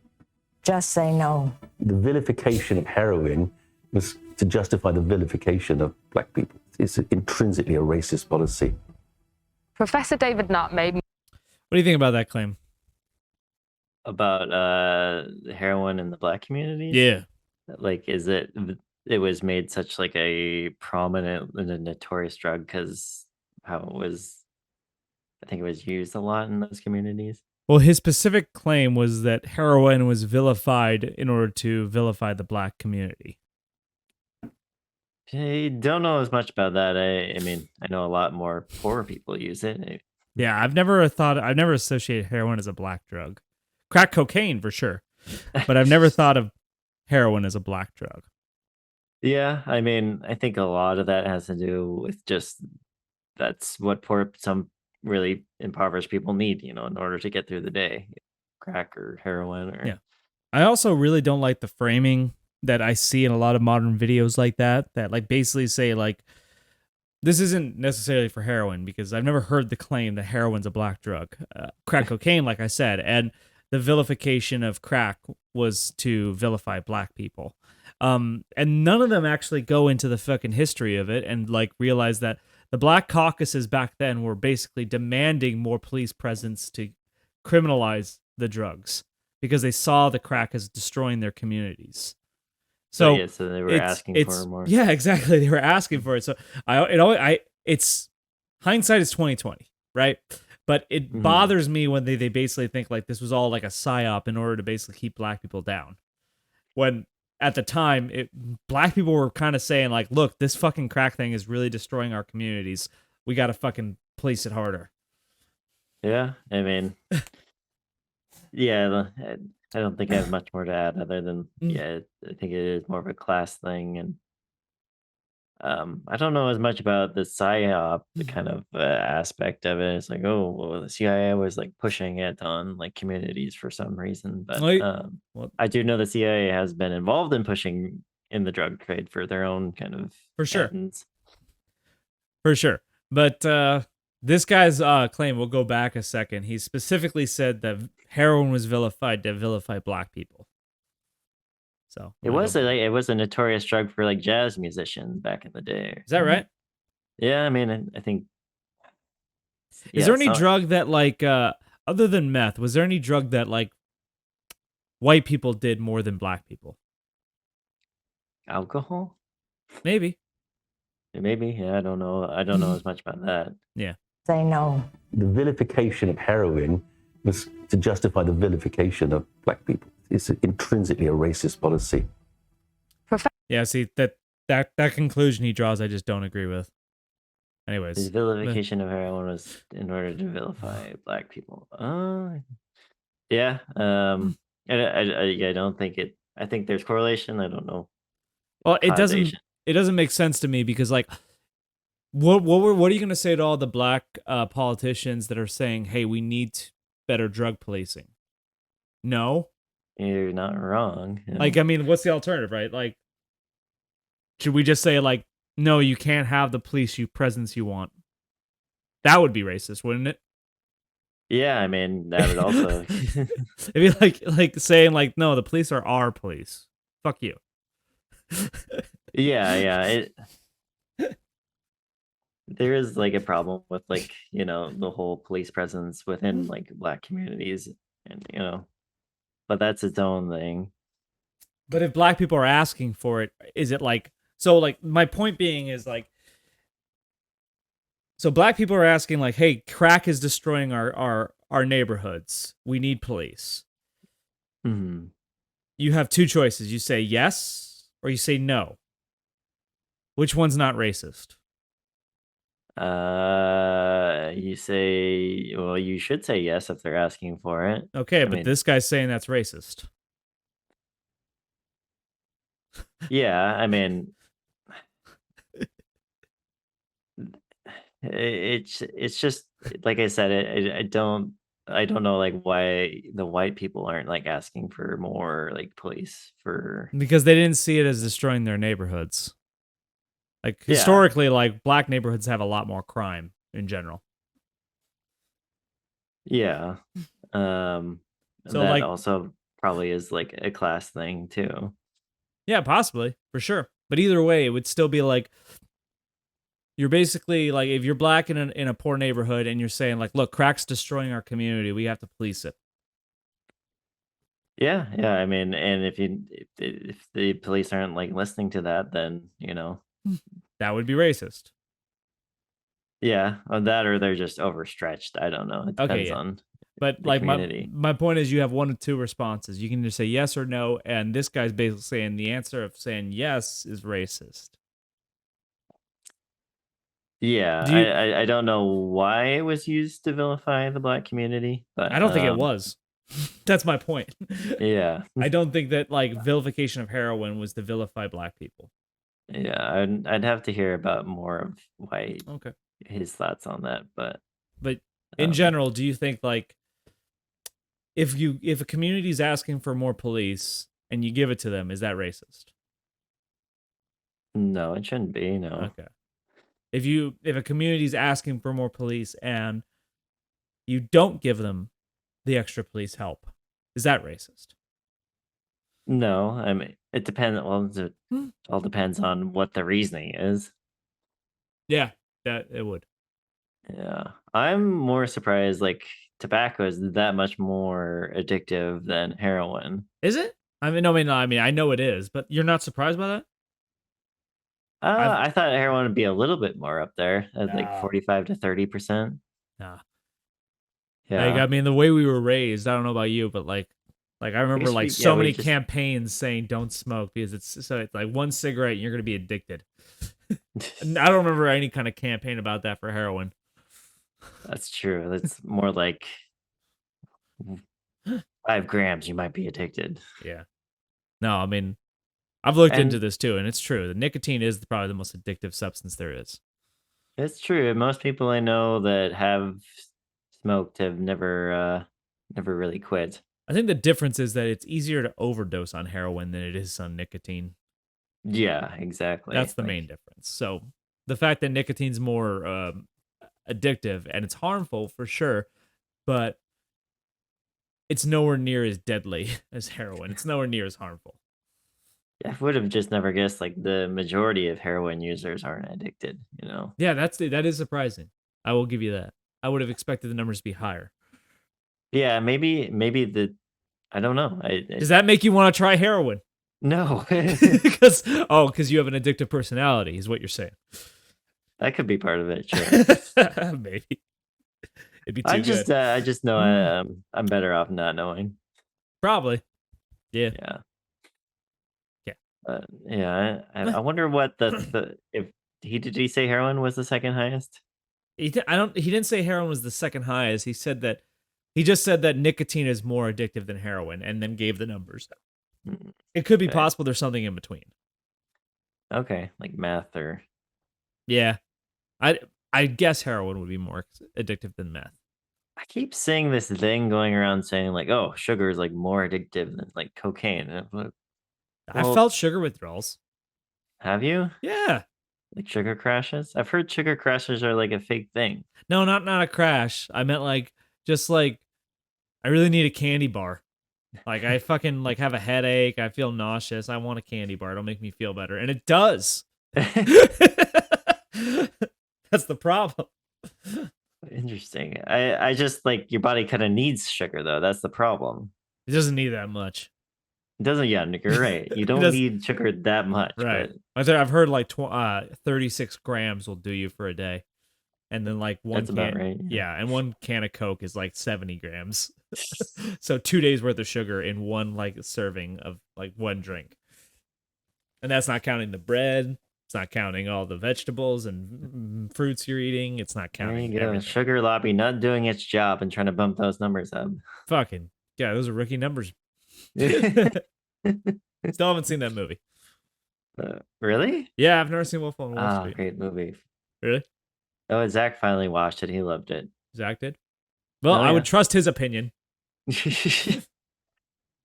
Just say no. The vilification of heroin was to justify the vilification of black people. It's intrinsically a racist policy. Professor David Nutt made What do you think about that claim? About heroin in the black community? Yeah. Like, is it was made such like a prominent and a notorious drug because how it was, I think it was used a lot in those communities. Well, his specific claim was that heroin was vilified in order to vilify the black community. I don't know as much about that. I mean, I know a lot more poor people use it. Yeah, I've never associated heroin as a black drug. Crack cocaine for sure, but I've never thought of heroin as a black drug. Yeah, I mean, I think a lot of that has to do with just that's what some really impoverished people need, in order to get through the day. Crack or heroin or Yeah. I also really don't like the framing that I see in a lot of modern videos like that like basically say like this isn't necessarily for heroin, because I've never heard the claim that heroin's a black drug. Crack cocaine, like I said, and the vilification of crack was to vilify black people. And none of them actually go into the fucking history of it and like realize that the black caucuses back then were basically demanding more police presence to criminalize the drugs because they saw the crack as destroying their communities. So, so they were asking for more. Yeah, exactly. They were asking for it. So it's hindsight is 2020, right? But it bothers me when they basically think like this was all like a psyop in order to basically keep black people down. When at the time, black people were kind of saying like, look, this fucking crack thing is really destroying our communities. We got to fucking police it harder. Yeah, I mean, yeah, I don't think I have much more to add other than, I think it is more of a class thing. And I don't know as much about the PSYOP, the kind of aspect of it. It's like, oh, well, the CIA was like pushing it on like communities for some reason. But I do know the CIA has been involved in pushing in the drug trade for their own kind of For sure. ends. For sure. But this guy's claim, we'll go back a second. He specifically said that heroin was vilified to vilify black people. So It was a notorious drug for like jazz musicians back in the day. Is that right? Yeah, I mean, I think. Is there any drug that like other than meth, was there any drug that like white people did more than black people? Alcohol? Maybe. Maybe. Yeah, I don't know. I don't know as much about that. Yeah. Say no. The vilification of heroin was to justify the vilification of black people. It's intrinsically a racist policy. Yeah, see that conclusion he draws, I just don't agree with. Anyways, The vilification of heroin was in order to vilify black people. Yeah. I don't think it. I think there's correlation. I don't know. Well, it causation. doesn't make sense to me because like, what are you gonna say to all the black politicians that are saying, hey, we need better drug policing? No. You're not wrong. Like, I mean, what's the alternative, right? Like, should we just say, like, no, you can't have the police presence you want? That would be racist, wouldn't it? Yeah, I mean, that would also. It'd be like saying, like, no, the police are our police. Fuck you. Yeah. There is like a problem with like, the whole police presence within like black communities, and but that's its own thing. But if black people are asking for it, is it like, so like my point being is like, so black people are asking like, hey, crack is destroying our neighborhoods. We need police. Mm-hmm. You have two choices. You say yes or you say no. Which one's not racist? You say, well, you should say yes if they're asking for it. Okay, I but mean, this guy's saying that's racist. yeah, I mean, it's just like I said, I don't know like why the white people aren't like asking for more like police for. Because they didn't see it as destroying their neighborhoods. Like Yeah. historically, like black neighborhoods have a lot more crime in general. Yeah. So, that like- also probably is like a class thing too. Yeah, possibly, for sure. But either way, it would still be like you're basically like if you're black in a poor neighborhood and you're saying like, look, crack's destroying our community, we have to police it. Yeah, yeah. I mean, and if the police aren't like listening to that, then That would be racist. yeah, or that or they're just overstretched. I don't know. It Okay, depends yeah. on But the like community. my point is you have one of two responses. You can either say yes or no, and this guy's basically saying the answer of saying yes is racist. Yeah, Do you- I don't know why it was used to vilify the black community, but I don't think it was. That's my point. Yeah, I don't think that like vilification of heroin was to vilify black people. yeah. I'd have to hear about more of why Okay. his thoughts on that, but But in general, do you think like if a community's asking for more police and you give it to them, is that racist? no, it shouldn't be. No. Okay. If a community's asking for more police and you don't give them the extra police help, is that racist? No, I mean it depends. Well, it all depends on what the reasoning is. Yeah, that it would. Yeah, I'm more surprised. Like tobacco is that much more addictive than heroin. Is it? I mean, I know it is, but you're not surprised by that? I thought heroin would be a little bit more up there, at like Nah. 45 to 30%. Nah. Yeah, Like, I mean, the way we were raised, I don't know about you, but like I remember like so many campaigns saying don't smoke because it's like one cigarette and you're gonna be addicted. And I don't remember any kind of campaign about that for heroin. that's true. That's more like 5 grams, you might be addicted. Yeah. No, I mean, I've looked And- into this too, and it's true. The nicotine is probably the most addictive substance there is. It's true. Most people I know that have smoked have never really quit. I think the difference is that it's easier to overdose on heroin than it is on nicotine. Yeah, exactly. That's the Like, main difference. So the fact that nicotine's more addictive and it's harmful for sure, but it's nowhere near as deadly as heroin. It's nowhere near as harmful. I would have just never guessed like the majority of heroin users aren't addicted, Yeah, that is surprising. I will give you that. I would have expected the numbers to be higher. Yeah, maybe I don't know. Does that make you want to try heroin? No. Because you have an addictive personality, is what you're saying. That could be part of it, sure. Maybe. It'd be too I good. just know I'm better off not knowing. Probably. Yeah. Yeah. Yeah. Yeah, I wonder what if he say heroin was the second highest? He didn't say heroin was the second highest. He just said that nicotine is more addictive than heroin and then gave the numbers. It could be Okay. possible there's something in between. Okay, like meth or Yeah. I guess heroin would be more addictive than meth. I keep seeing this thing going around saying like, oh, sugar is like more addictive than like cocaine. And I'm like, I well, felt sugar withdrawals. have you? Yeah. Like sugar crashes? I've heard sugar crashes are like a fake thing. No, not a crash. I meant like just like I really need a candy bar. Like I fucking like have a headache. I feel nauseous. I want a candy bar. It'll make me feel better, and it does. That's the problem. Interesting. I just like your body kind of needs sugar though. That's the problem. It doesn't need that much. It doesn't. Yeah, you're right. You don't does- need sugar that much. Right. But I've heard like 36 grams will do you for a day, and then like one That's can, about right. yeah, and one can of Coke is like 70 grams. So 2 days worth of sugar in one like serving of like one drink. And that's not counting the bread. It's not counting all the vegetables and fruits you're eating. It's not There counting you go. everything. Sugar lobby not doing its job and trying to bump those numbers up. Fucking, yeah, those are rookie numbers. Still haven't seen that movie. Really? Yeah, I've never seen Wolf on Wall Oh, Street. great movie. Really? Oh, Zach finally watched it. He loved it. Zach did? Well, Oh, I yeah. would trust his opinion.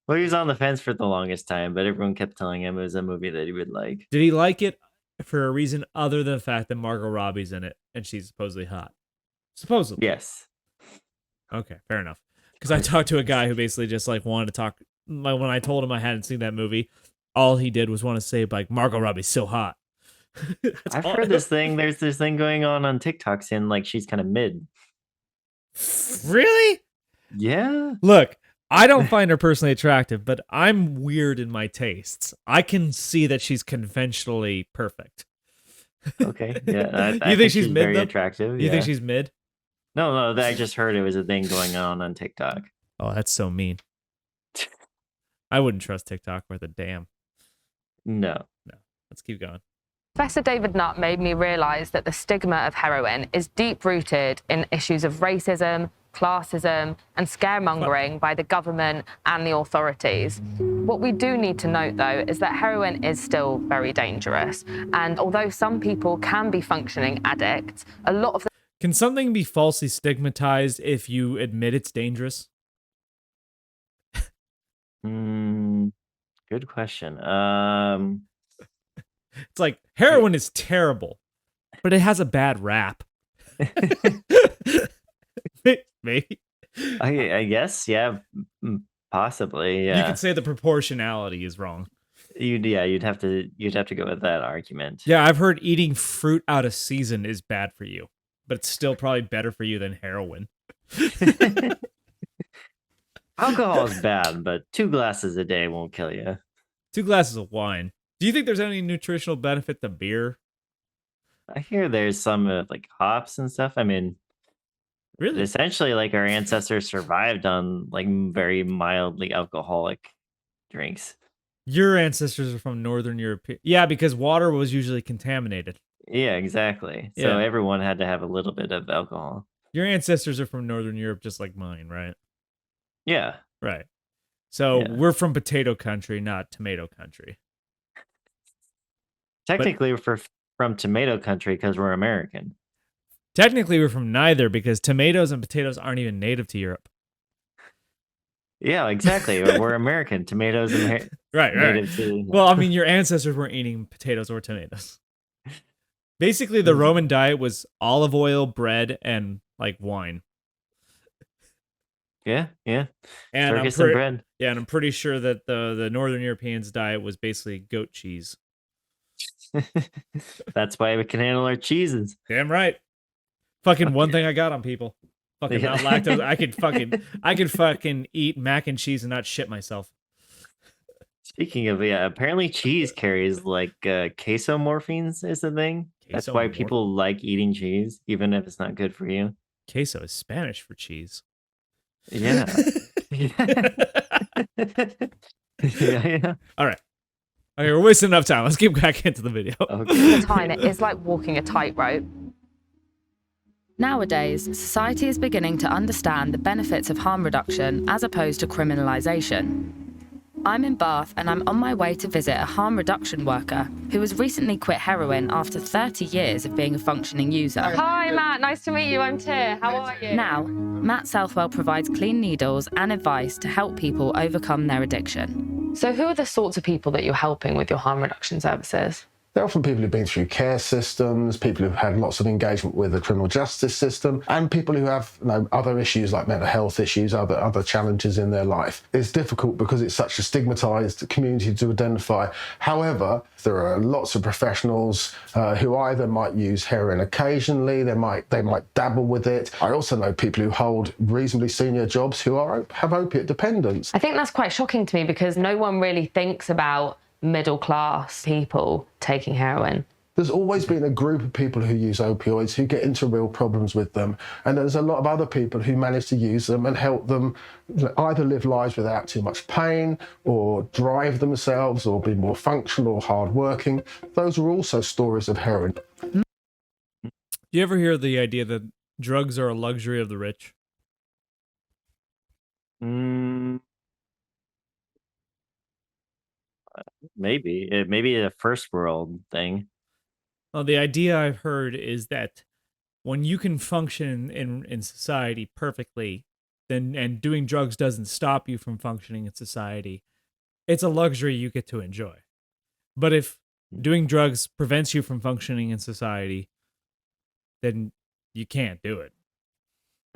Well, he was on the fence for the longest time, but everyone kept telling him it was a movie that he would like. Did he like it for a reason other than the fact that Margot Robbie's in it and she's supposedly hot? Supposedly. Yes. Okay, fair enough. Because I talked to a guy who basically just like wanted to talk. Like, when I told him I hadn't seen that movie, all he did was want to say like Margot Robbie's so hot. I've heard this thing. There's this thing going on TikTok saying like she's kind of mid. Really? Yeah. Look, I don't find her personally attractive, but I'm weird in my tastes. I can see that she's conventionally perfect. Okay. Yeah. I You think she's mid, very though? attractive? You Yeah. think she's mid? No. I just heard it was a thing going on TikTok. Oh, that's so mean. I wouldn't trust TikTok worth a damn. No. Let's keep going. Professor David Nutt made me realise that the stigma of heroin is deep-rooted in issues of racism, classism, and scaremongering by the government and the authorities. What we do need to note, though, is that heroin is still very dangerous. And although some people can be functioning addicts, a lot of Can something be falsely stigmatized if you admit it's dangerous? Good question. It's like heroin is terrible, but it has a bad rap. Maybe. I guess, yeah, possibly, yeah. You could say the proportionality is wrong. You'd have to go with that argument. Yeah, I've heard eating fruit out of season is bad for you, but it's still probably better for you than heroin. Alcohol is bad, but 2 glasses a day won't kill you. 2 glasses of wine. Do you think there's any nutritional benefit to beer? I hear there's some like hops and stuff. I mean, Really? essentially, like our ancestors survived on like very mildly alcoholic drinks. Your ancestors are from Northern Europe. Yeah, because water was usually contaminated. Yeah, exactly. Yeah. So everyone had to have a little bit of alcohol. Your ancestors are from Northern Europe just like mine, right? Yeah. Right. So Yeah. we're from potato country, not tomato country. Technically, we're from tomato country because we're American. Technically, we're from neither because tomatoes and potatoes aren't even native to Europe. Yeah, exactly. We're American. Tomatoes and Right. native to. Well, I mean, your ancestors weren't eating potatoes or tomatoes. Basically, the Roman diet was olive oil, bread, and like wine. Yeah. And Circus and bread. Yeah, and I'm pretty sure that the Northern Europeans' diet was basically goat cheese. That's why we can handle our cheeses. Damn right. Fucking one thing I got on people. Fucking Yeah. not lactose. I could fucking eat mac and cheese and not shit myself. Speaking of, yeah, apparently cheese carries like casomorphines is the thing. That's why people like eating cheese, even if it's not good for you. Queso is Spanish for cheese. Yeah. yeah. All right. Okay, we're wasting enough time. Let's get back into the video. Okay. the time, it is like walking a tightrope. Nowadays, society is beginning to understand the benefits of harm reduction as opposed to criminalisation. I'm in Bath and I'm on my way to visit a harm reduction worker who has recently quit heroin after 30 years of being a functioning user. Hi, Matt. Nice to meet you. I'm Tyr. How are you? Now, Matt Southwell provides clean needles and advice to help people overcome their addiction. So who are the sorts of people that you're helping with your harm reduction services? They're often people who've been through care systems, people who've had lots of engagement with the criminal justice system, and people who have other issues like mental health issues, other challenges in their life. It's difficult because it's such a stigmatised community to identify. However, there are lots of professionals who either might use heroin occasionally, they might dabble with it. I also know people who hold reasonably senior jobs who have opiate dependence. I think that's quite shocking to me because no one really thinks about middle class people taking heroin. There's always been a group of people who use opioids who get into real problems with them. And there's a lot of other people who manage to use them and help them either live lives without too much pain or drive themselves or be more functional or hardworking. Those are also stories of heroin. Do you ever hear the idea that drugs are a luxury of the rich? Maybe. It may be a first world thing. Well, the idea I've heard is that when you can function in society perfectly, then and doing drugs doesn't stop you from functioning in society, it's a luxury you get to enjoy. But if doing drugs prevents you from functioning in society, then you can't do it.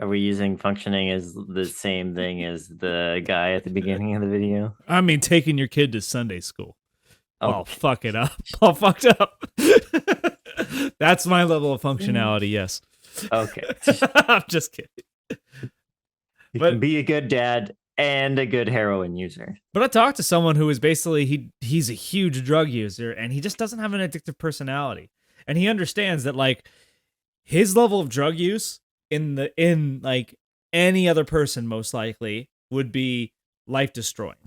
Are we using functioning as the same thing as the guy at the beginning of the video? I mean, taking your kid to Sunday school. Oh. I'll fuck it up. All fucked up. That's my level of functionality, yes. Okay. I'm just kidding. You can be a good dad and a good heroin user. But I talked to someone who is basically, he's a huge drug user, and he just doesn't have an addictive personality. And he understands that, like, his level of drug use in like any other person most likely would be life destroying.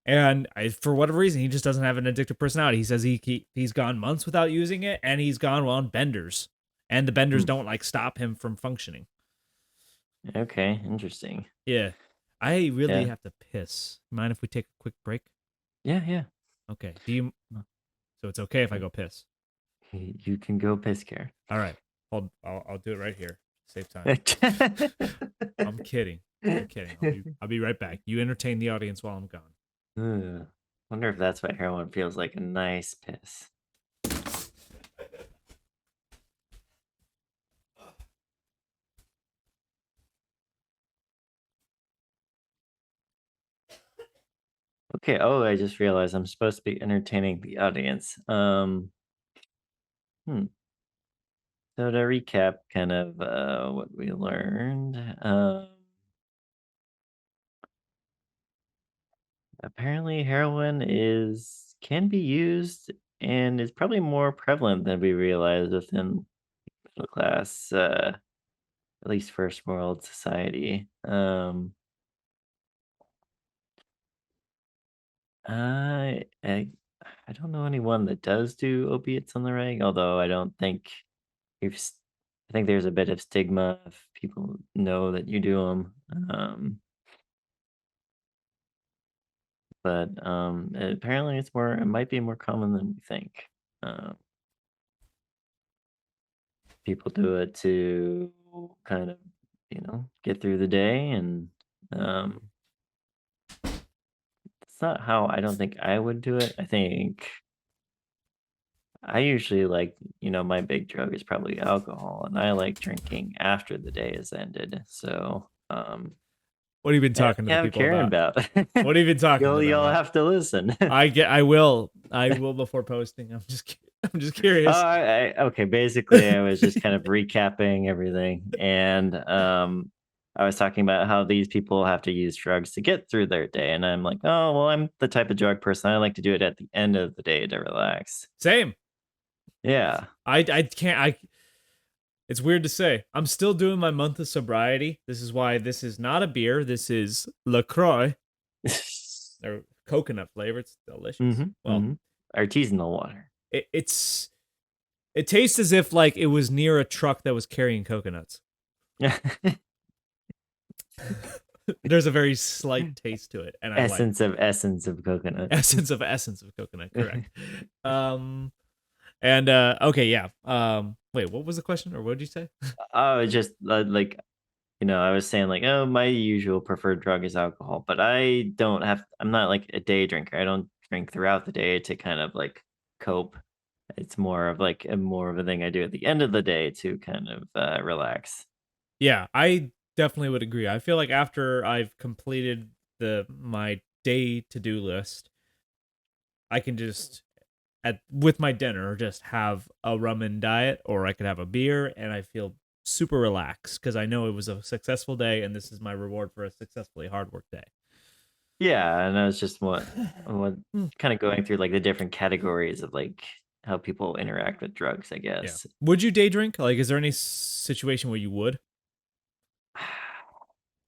And for whatever reason, he just doesn't have an addictive personality. He says he's gone months without using it, and he's gone on benders, and the benders don't like stop him from functioning. Okay, interesting. Yeah, I really have to piss. Mind if we take a quick break? Yeah. Okay. So it's okay if I go piss. You can go piss, Care. All right. I'll do it right here. Save time. I'm kidding. I'll be right back. You entertain the audience while I'm gone. Wonder if that's what heroin feels like, a nice piss. Okay, I just realized I'm supposed to be entertaining the audience. So to recap kind of what we learned, apparently heroin can be used and is probably more prevalent than we realize within middle class, at least first world society. I don't know anyone that does do opiates on the reg, although I don't think I think there's a bit of stigma if people know that you do them. But apparently it might be more common than we think. People do it to kind of, get through the day, and it's not how I don't think I would do it. I think I usually like, my big drug is probably alcohol, and I like drinking after the day has ended. So, what have you been talking to people about? What have you been talking about? You'll have to listen. I will before posting. I'm just curious. Okay. Basically, I was just kind of recapping everything, and I was talking about how these people have to use drugs to get through their day, and I'm like, oh well, I'm the type of drug person. I like to do it at the end of the day to relax. Same. Yeah. I can't. It's weird to say. I'm still doing my month of sobriety. This is why this is not a beer. This is LaCroix. Or coconut flavor. It's delicious. Well, artisanal water. It tastes as if like it was near a truck that was carrying coconuts. There's a very slight taste to it, and essence of coconut. Essence of coconut. Correct. And okay, yeah. Wait, what was the question, or what did you say? Just like, I was saying like, my usual preferred drug is alcohol, but I'm not like a day drinker. I don't drink throughout the day to kind of like cope. It's more of like more of a thing I do at the end of the day to kind of relax. Yeah, I definitely would agree. I feel like after I've completed my day to-do list, I can just with my dinner just have a ramen diet, or I could have a beer, and I feel super relaxed because I know it was a successful day, and this is my reward for a successfully hard work day. Yeah, and I was just what kind of going through like the different categories of like how people interact with drugs, I Yeah. guess. Would you day drink? Like, is there any situation where you would?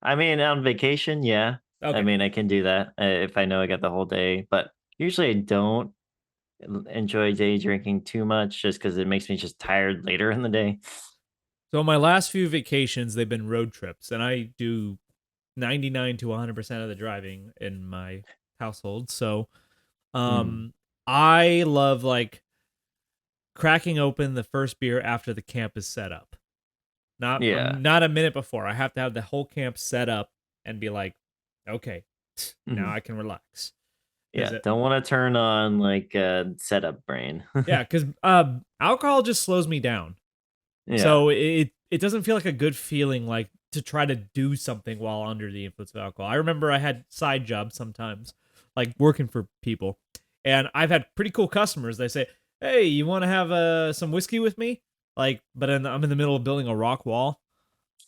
I mean, on vacation, yeah. I Okay. mean, I can do that if I know I got the whole day, but usually I don't enjoy day drinking too much just because it makes me just tired later in the day. So my last few vacations, they've been road trips, and I do 99 to 100% of the driving in my household. So, Mm. I love like cracking open the first beer after the camp is set up. Yeah. Not a minute before. I have to have the whole camp set up and be like, okay, now Mhm. I can relax. Is Yeah. it? Don't want to turn on like setup brain. Yeah, because alcohol just slows me down. Yeah. So it doesn't feel like a good feeling like to try to do something while under the influence of alcohol. I remember I had side jobs sometimes, like working for people, and I've had pretty cool customers. They say, "Hey, you want to have some whiskey with me?" Like, but I'm in the middle of building a rock wall,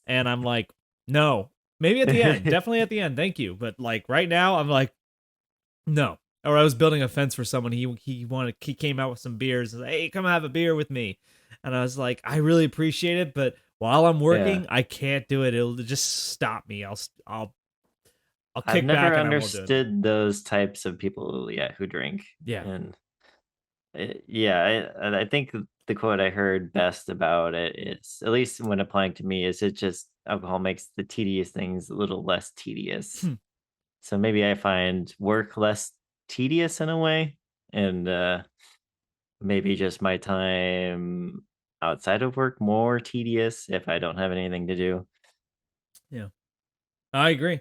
and I'm like, "No, maybe at the end, definitely at the end, thank you." But like right now, I'm like, "No." Or I was building a fence for someone. He came out with some beers. And said, hey, come have a beer with me. And I was like, I really appreciate it, but while I'm Yeah. working, I can't do it. It'll just stop me. I'll I've kick never back and I won't do it. understood those types of people, yeah, who drink. Yeah. And yeah, I think the quote I heard best about it is, at least when applying to me, is it just alcohol makes the tedious things a little less tedious. Hmm. So maybe I find work less tedious in a way, and maybe just my time outside of work more tedious if I don't have anything to do. Yeah. I agree.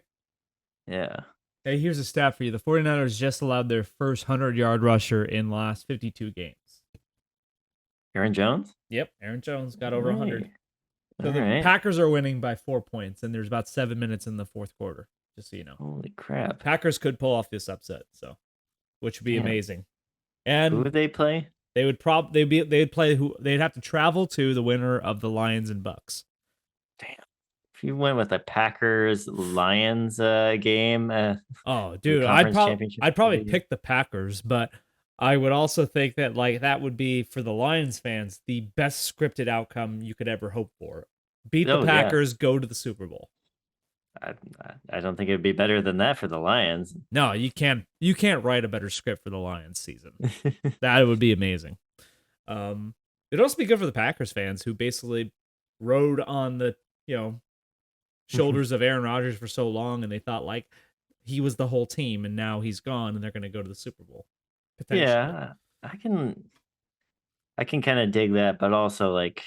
Yeah. Hey, here's a stat for you. The 49ers just allowed their first 100-yard rusher in the last 52 games. Aaron Jones? Yep. Aaron Jones got over 100. Hey. So All the right. Packers are winning by 4 points, and there's about 7 minutes in the fourth quarter, just so you know. Holy crap. Packers could pull off this upset, so which would be Damn. amazing. Who And would they play? they'd play who they'd have to travel to the winner of the Lions and Bucks. Damn. If you went with a Packers Lions game, Oh, the dude, conference championship, I'd probably maybe? pick the Packers, but I would also think that like that would be for the Lions fans the best scripted outcome you could ever hope for. Beat the Oh yeah. Packers, go to the Super Bowl. I don't think it'd be better than that for the Lions. No, you can't write a better script for the Lions season. That would be amazing. It'd also be good for the Packers fans who basically rode on the, shoulders of Aaron Rodgers for so long, and they thought like he was the whole team, and now he's gone, and they're going to go to the Super Bowl potentially. Yeah, I can kind of dig that, but also like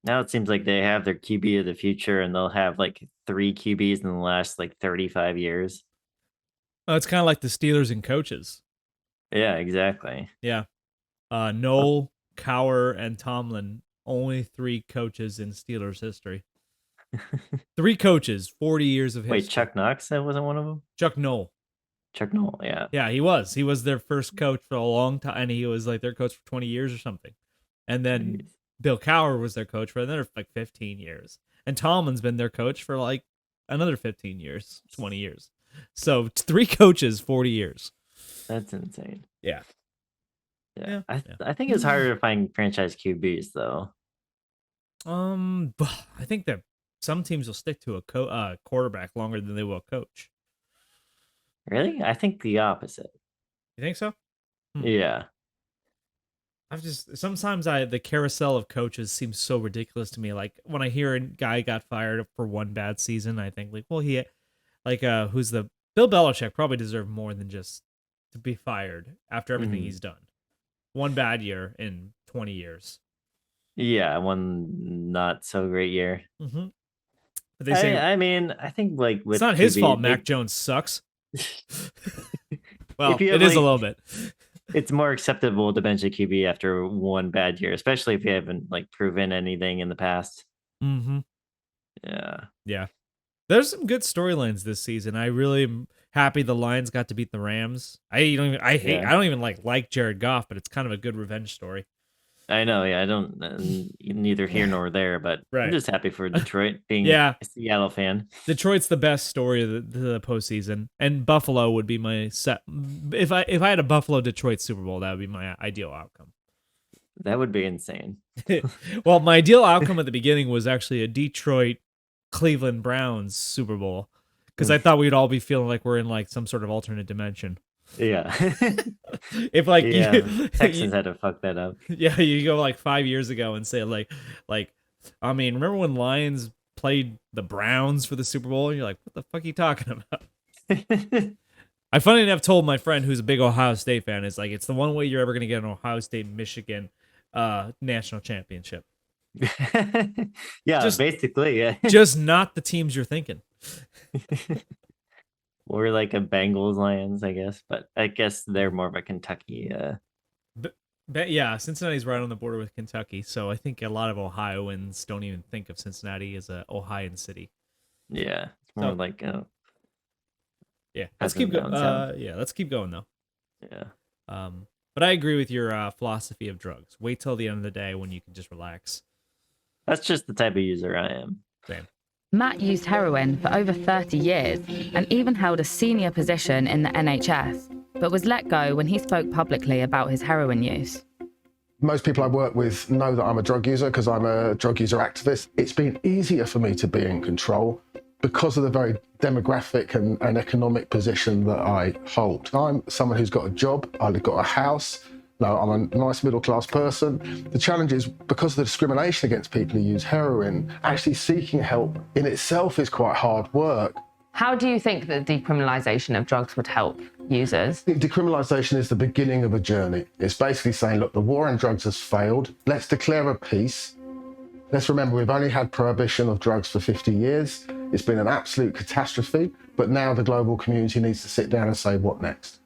now it seems like they have their QB of the future, and they'll have like 3 QBs in the last like 35 years. It's kind of like the Steelers and coaches. Yeah, exactly. Yeah, Noel, Cowher, and Tomlin, only 3 coaches in Steelers history. 3 coaches, 40 years of history. Wait, Chuck Knox, that wasn't one of them? Chuck Noll. Chuck Noll, yeah. Yeah, he was. He was their first coach for a long time, and he was like their coach for 20 years or something. And then Jeez. Bill Cowher was their coach for another like 15 years. And Tomlin's been their coach for like another 15 years, 20 years. So 3 coaches, 40 years. That's insane. Yeah. Yeah. Yeah. I think it's harder to find franchise QBs though. I think that some teams will stick to a quarterback longer than they will a coach. Really? I think the opposite. You think so? Yeah. Sometimes the carousel of coaches seems so ridiculous to me. Like when I hear a guy got fired for one bad season, I think like, well, who's the Bill Belichick probably deserved more than just to be fired after everything he's done. One bad year in 20 years. Yeah, one not so great year. Mm-hmm. But they say, I mean, I think like with it's not his QB, fault. Mac Jones sucks. Well, If you it have, is a like- little bit. it's more acceptable to bench a QB after one bad year, especially if you haven't like proven anything in the past. Mm-hmm. Yeah. Yeah. There's some good storylines this season. I really am happy the Lions got to beat the Rams. I don't even like Jared Goff, but it's kind of a good revenge story. I know, yeah. I don't neither here nor there, but Right. I'm just happy for Detroit being Yeah. a Seattle fan. Detroit's the best story of the postseason, and Buffalo would be my set. If I had a Buffalo Detroit Super Bowl, that would be my ideal outcome. That would be insane. Well, my ideal outcome at the beginning was actually a Detroit Cleveland Browns Super Bowl, because I thought we'd all be feeling like we're in like some sort of alternate dimension. Yeah. If like yeah, you, Texans had to fuck that up. yeah, you go like 5 years ago and say like I mean, remember when Lions played the Browns for the Super Bowl? And you're like, what the fuck are you talking about? I funny enough told my friend who's a big Ohio State fan, is like, it's the one way you're ever gonna get an Ohio State Michigan national championship. Yeah, basically, yeah. Just not the teams you're thinking. Or like a Bengals Lions, I guess, but I guess they're more of a Kentucky. But yeah, Cincinnati's right on the border with Kentucky, so I think a lot of Ohioans don't even think of Cincinnati as a Ohioan city. Yeah, it's more So- like Yeah, let's keep down going. south. Yeah, let's keep going though. yeah. But I agree with your philosophy of drugs. Wait till the end of the day when you can just relax. That's just the type of user I am. Same. Matt used heroin for over 30 years and even held a senior position in the NHS, but was let go when he spoke publicly about his heroin use. Most people I work with know that I'm a drug user because I'm a drug user activist. It's been easier for me to be in control because of the very demographic and economic position that I hold. I'm someone who's got a job, I've got a house, no, I'm a nice middle-class person. The challenge is, because of the discrimination against people who use heroin, actually seeking help in itself is quite hard work. How do you think that decriminalisation of drugs would help users? I think decriminalisation is the beginning of a journey. It's basically saying, look, the war on drugs has failed. Let's declare a peace. Let's remember, we've only had prohibition of drugs for 50 years. It's been an absolute catastrophe, but now the global community needs to sit down and say, what next?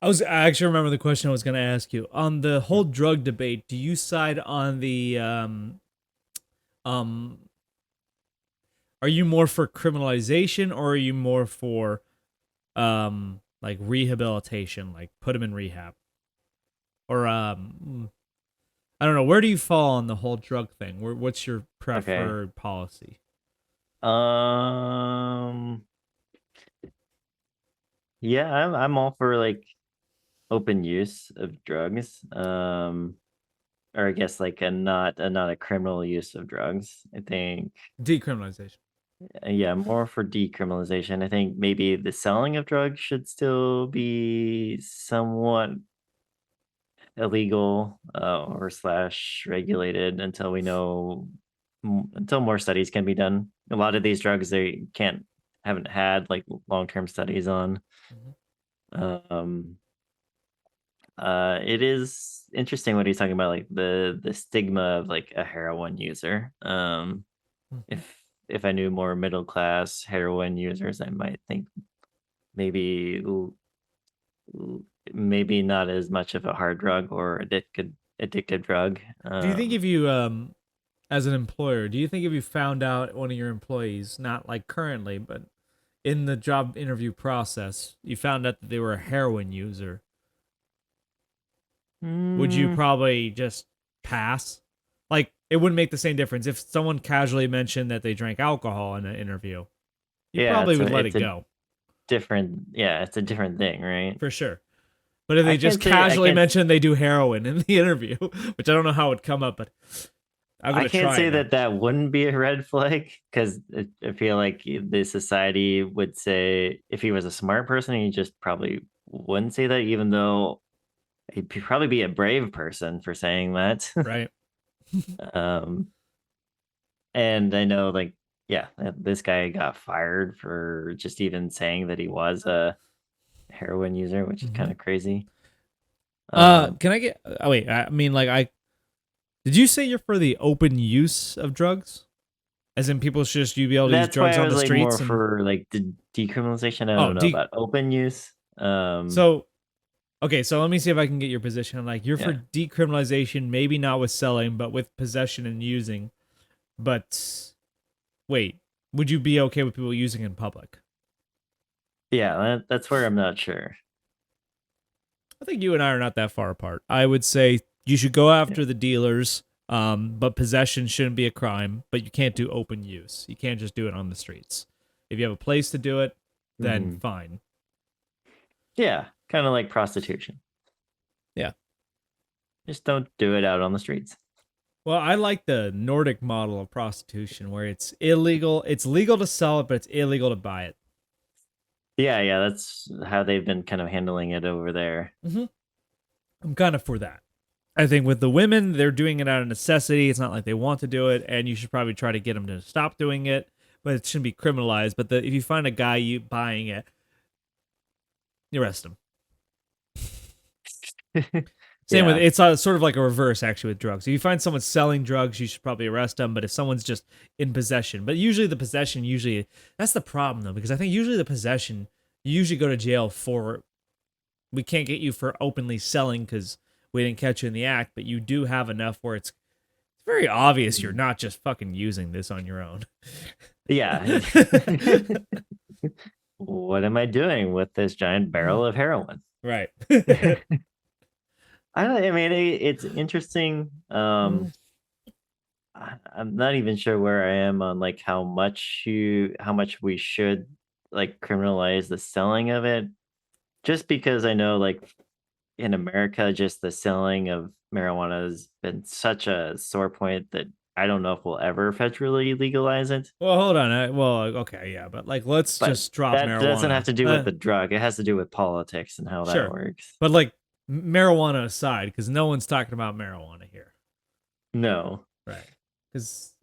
I actually remember the question I was going to ask you. On the whole drug debate, do you side on the are you more for criminalization, or are you more for like rehabilitation, like put them in rehab? Or I don't know, where do you fall on the whole drug thing? What's your preferred policy? Yeah, I'm all for like open use of drugs. Or I guess like not a criminal use of drugs. I think Decriminalization. yeah, more for decriminalization. I think maybe the selling of drugs should still be somewhat illegal or / regulated until we know until more studies can be done. A lot of these drugs they haven't had like long-term studies on. It is interesting what he's talking about, like the stigma of like a heroin user. If I knew more middle class heroin users, I might think maybe not as much of a hard drug or addictive drug. Do you think if you as an employer, do you think if you found out one of your employees, not like currently, but in the job interview process, you found out that they were a heroin user, would you probably just pass? Like, it wouldn't make the same difference if someone casually mentioned that they drank alcohol in an interview. You probably would let it go. It's a different thing, right? For sure. But if they just can't say- casually mention they do heroin in the interview, which I don't know how it would come up, but I can't say that wouldn't be a red flag, because I feel like the society would say if he was a smart person, he just probably wouldn't say that, even though he'd probably be a brave person for saying that. Right. And I know, like, yeah, this guy got fired for just even saying that he was a heroin user, which is kind of crazy. Can I get? Oh wait, I mean, like, did you say you're for the open use of drugs? As in, people should just be able to use drugs on the streets? More for like the decriminalization. I don't know about open use. So, okay, so let me see if I can get your position. Like, you're for decriminalization, maybe not with selling, but with possession and using. But wait, would you be okay with people using in public? Yeah, that's where I'm not sure. I think you and I are not that far apart. I would say you should go after the dealers, but possession shouldn't be a crime, but you can't do open use. You can't just do it on the streets. If you have a place to do it, then fine. Yeah, kind of like prostitution. Yeah. Just don't do it out on the streets. Well, I like the Nordic model of prostitution where it's illegal. It's legal to sell it, but it's illegal to buy it. Yeah, that's how they've been kind of handling it over there. I'm kind of for that. I think with the women, they're doing it out of necessity. It's not like they want to do it, and you should probably try to get them to stop doing it, but it shouldn't be criminalized. But if you find a guy buying it, you arrest him. Same with it's sort of like a reverse actually with drugs. If you find someone selling drugs, you should probably arrest them. But if someone's just in possession, but usually the possession, that's the problem though, because I think usually the possession, you usually go to jail for. We can't get you for openly selling because we didn't catch you in the act, but you do have enough where it's very obvious you're not just fucking using this on your own. Yeah. What am I doing with this giant barrel of heroin? Right. I mean, it's interesting. I'm not even sure where I am on like how much we should like criminalize the selling of it. Just because I know like in America, just the selling of marijuana has been such a sore point that I don't know if we'll ever federally legalize it. Well, hold on. Okay, yeah, but like, let's just drop that marijuana. That doesn't have to do with the drug. It has to do with politics and how that works. But like, marijuana aside, because no one's talking about marijuana here. No. Right. Because,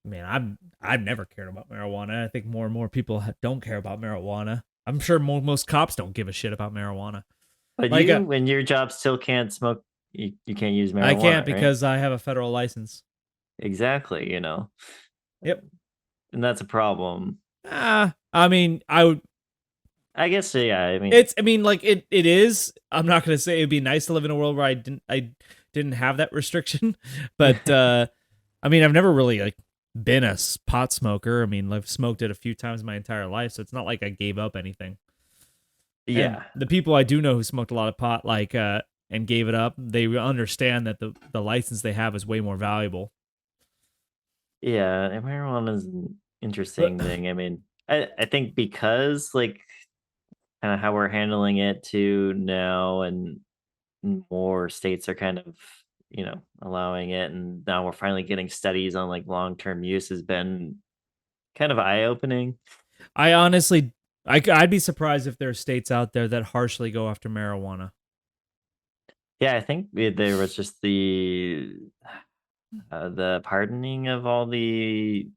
man, I've never cared about marijuana. I think more and more people don't care about marijuana. I'm sure most cops don't give a shit about marijuana. But like when your job still can't smoke, you can't use marijuana. I can't right? because I have a federal license. Exactly, Yep. And that's a problem. I mean, I guess, yeah. I mean, like it is. I'm not gonna say it'd be nice to live in a world where I didn't have that restriction, but I mean, I've never really like been a pot smoker. I mean, I've smoked it a few times my entire life, so it's not like I gave up anything. Yeah. And the people I do know who smoked a lot of pot, like and gave it up, they understand that the license they have is way more valuable. Yeah, and marijuana is an interesting thing. I mean, I think because like kind of how we're handling it too now, and more states are kind of allowing it, and now we're finally getting studies on like long-term use has been kind of eye-opening. I honestly, I'd be surprised if there are states out there that harshly go after marijuana. Yeah, I think there was just the pardoning of all the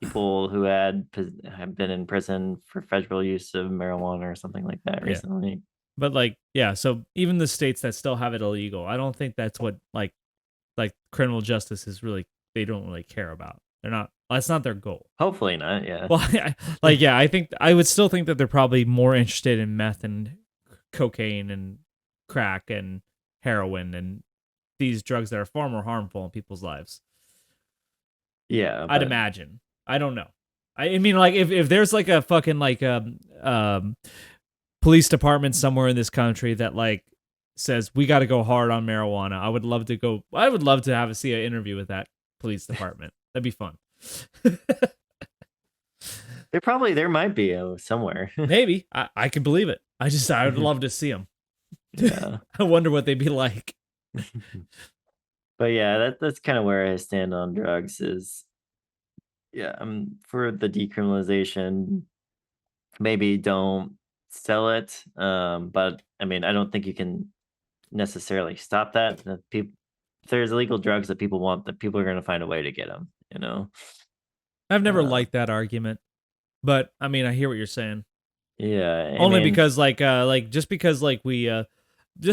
people who have been in prison for federal use of marijuana or something like that recently. But like, yeah, so even the states that still have it illegal, I don't think that's what like criminal justice is really. They don't really care about. They're not. That's not their goal. Hopefully not. Yeah. Well, I think I would still think that they're probably more interested in meth and cocaine and crack and heroin and these drugs that are far more harmful in people's lives. Yeah, I'd imagine. I don't know. I mean, like if there's like a fucking like police department somewhere in this country that like says we got to go hard on marijuana, I would love to go. I would love to see an interview with that police department. That'd be fun. There might be somewhere. Maybe I can believe it. I would love to see them. Yeah. I wonder what they'd be like. But yeah, that's kind of where I stand on drugs. Is for the decriminalization. Maybe don't sell it. But I mean, I don't think you can necessarily stop that. If there's illegal drugs that people want, that people are going to find a way to get them. I've never liked that argument, but I mean, I hear what you're saying. Yeah, because just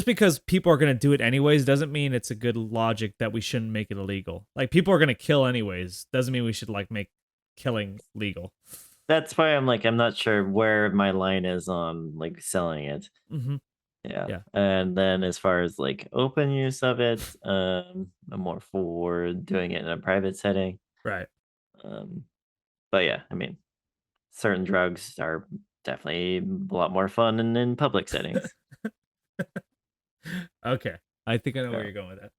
because people are gonna do it anyways doesn't mean it's a good logic that we shouldn't make it illegal. Like people are gonna kill anyways doesn't mean we should like make killing legal. That's why I'm not sure where my line is on like selling it. Mm-hmm. Yeah. And then as far as like open use of it, I'm more for doing it in a private setting. Right. But yeah, I mean, certain drugs are definitely a lot more fun in public settings. Okay. I think I know where you're going with that.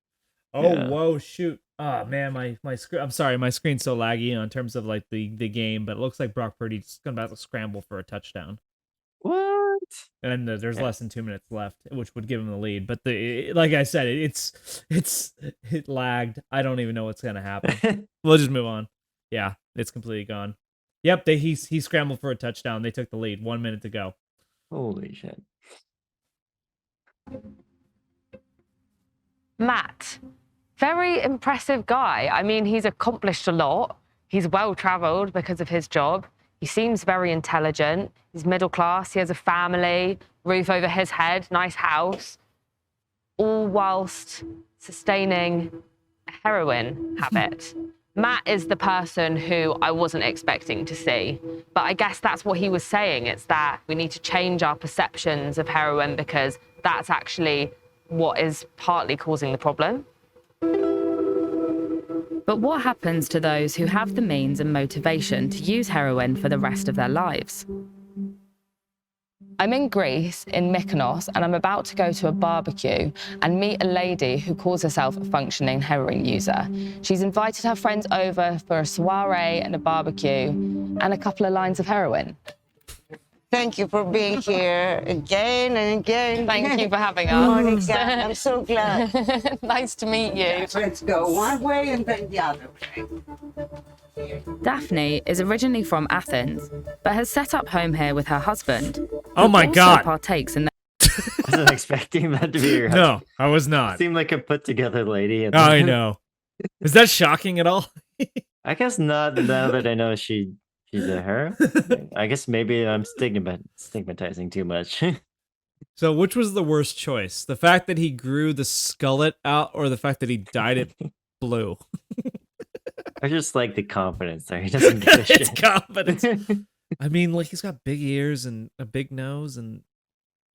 Oh, whoa, shoot. Oh, man, my screen. I'm sorry, my screen's so laggy in terms of like the game, but it looks like Brock Purdy's about to scramble for a touchdown. What? And there's less than 2 minutes left, which would give him the lead. But like I said, it lagged. I don't even know what's gonna happen. We'll just move on. Yeah, it's completely gone. Yep, he scrambled for a touchdown. They took the lead. 1 minute to go. Holy shit. Matt, very impressive guy. I mean, he's accomplished a lot. He's well-traveled because of his job. He seems very intelligent. He's middle class. He has a family, roof over his head, nice house, all whilst sustaining a heroin habit. Matt is the person who I wasn't expecting to see. But I guess that's what he was saying. It's that we need to change our perceptions of heroin because that's actually what is partly causing the problem. But what happens to those who have the means and motivation to use heroin for the rest of their lives? I'm in Greece, in Mykonos, and I'm about to go to a barbecue and meet a lady who calls herself a functioning heroin user. She's invited her friends over for a soiree and a barbecue and a couple of lines of heroin. Thank you for being here again and again. Thank you for having us. Monica, I'm so glad. Nice to meet you. Let's go one way and then the other way. Daphne is originally from Athens, but has set up home here with her husband. Oh who my also God. partakes in Wasn't expecting that to be your No, I was not. Seemed like a put together lady. I know. Is that shocking at all? I guess not now that I know she's a her. I guess maybe I'm stigmatizing too much. So which was the worst choice? The fact that he grew the skullet out or the fact that he dyed it blue? I just like the confidence there. He doesn't give a shit. It's confidence. I mean, like he's got big ears and a big nose and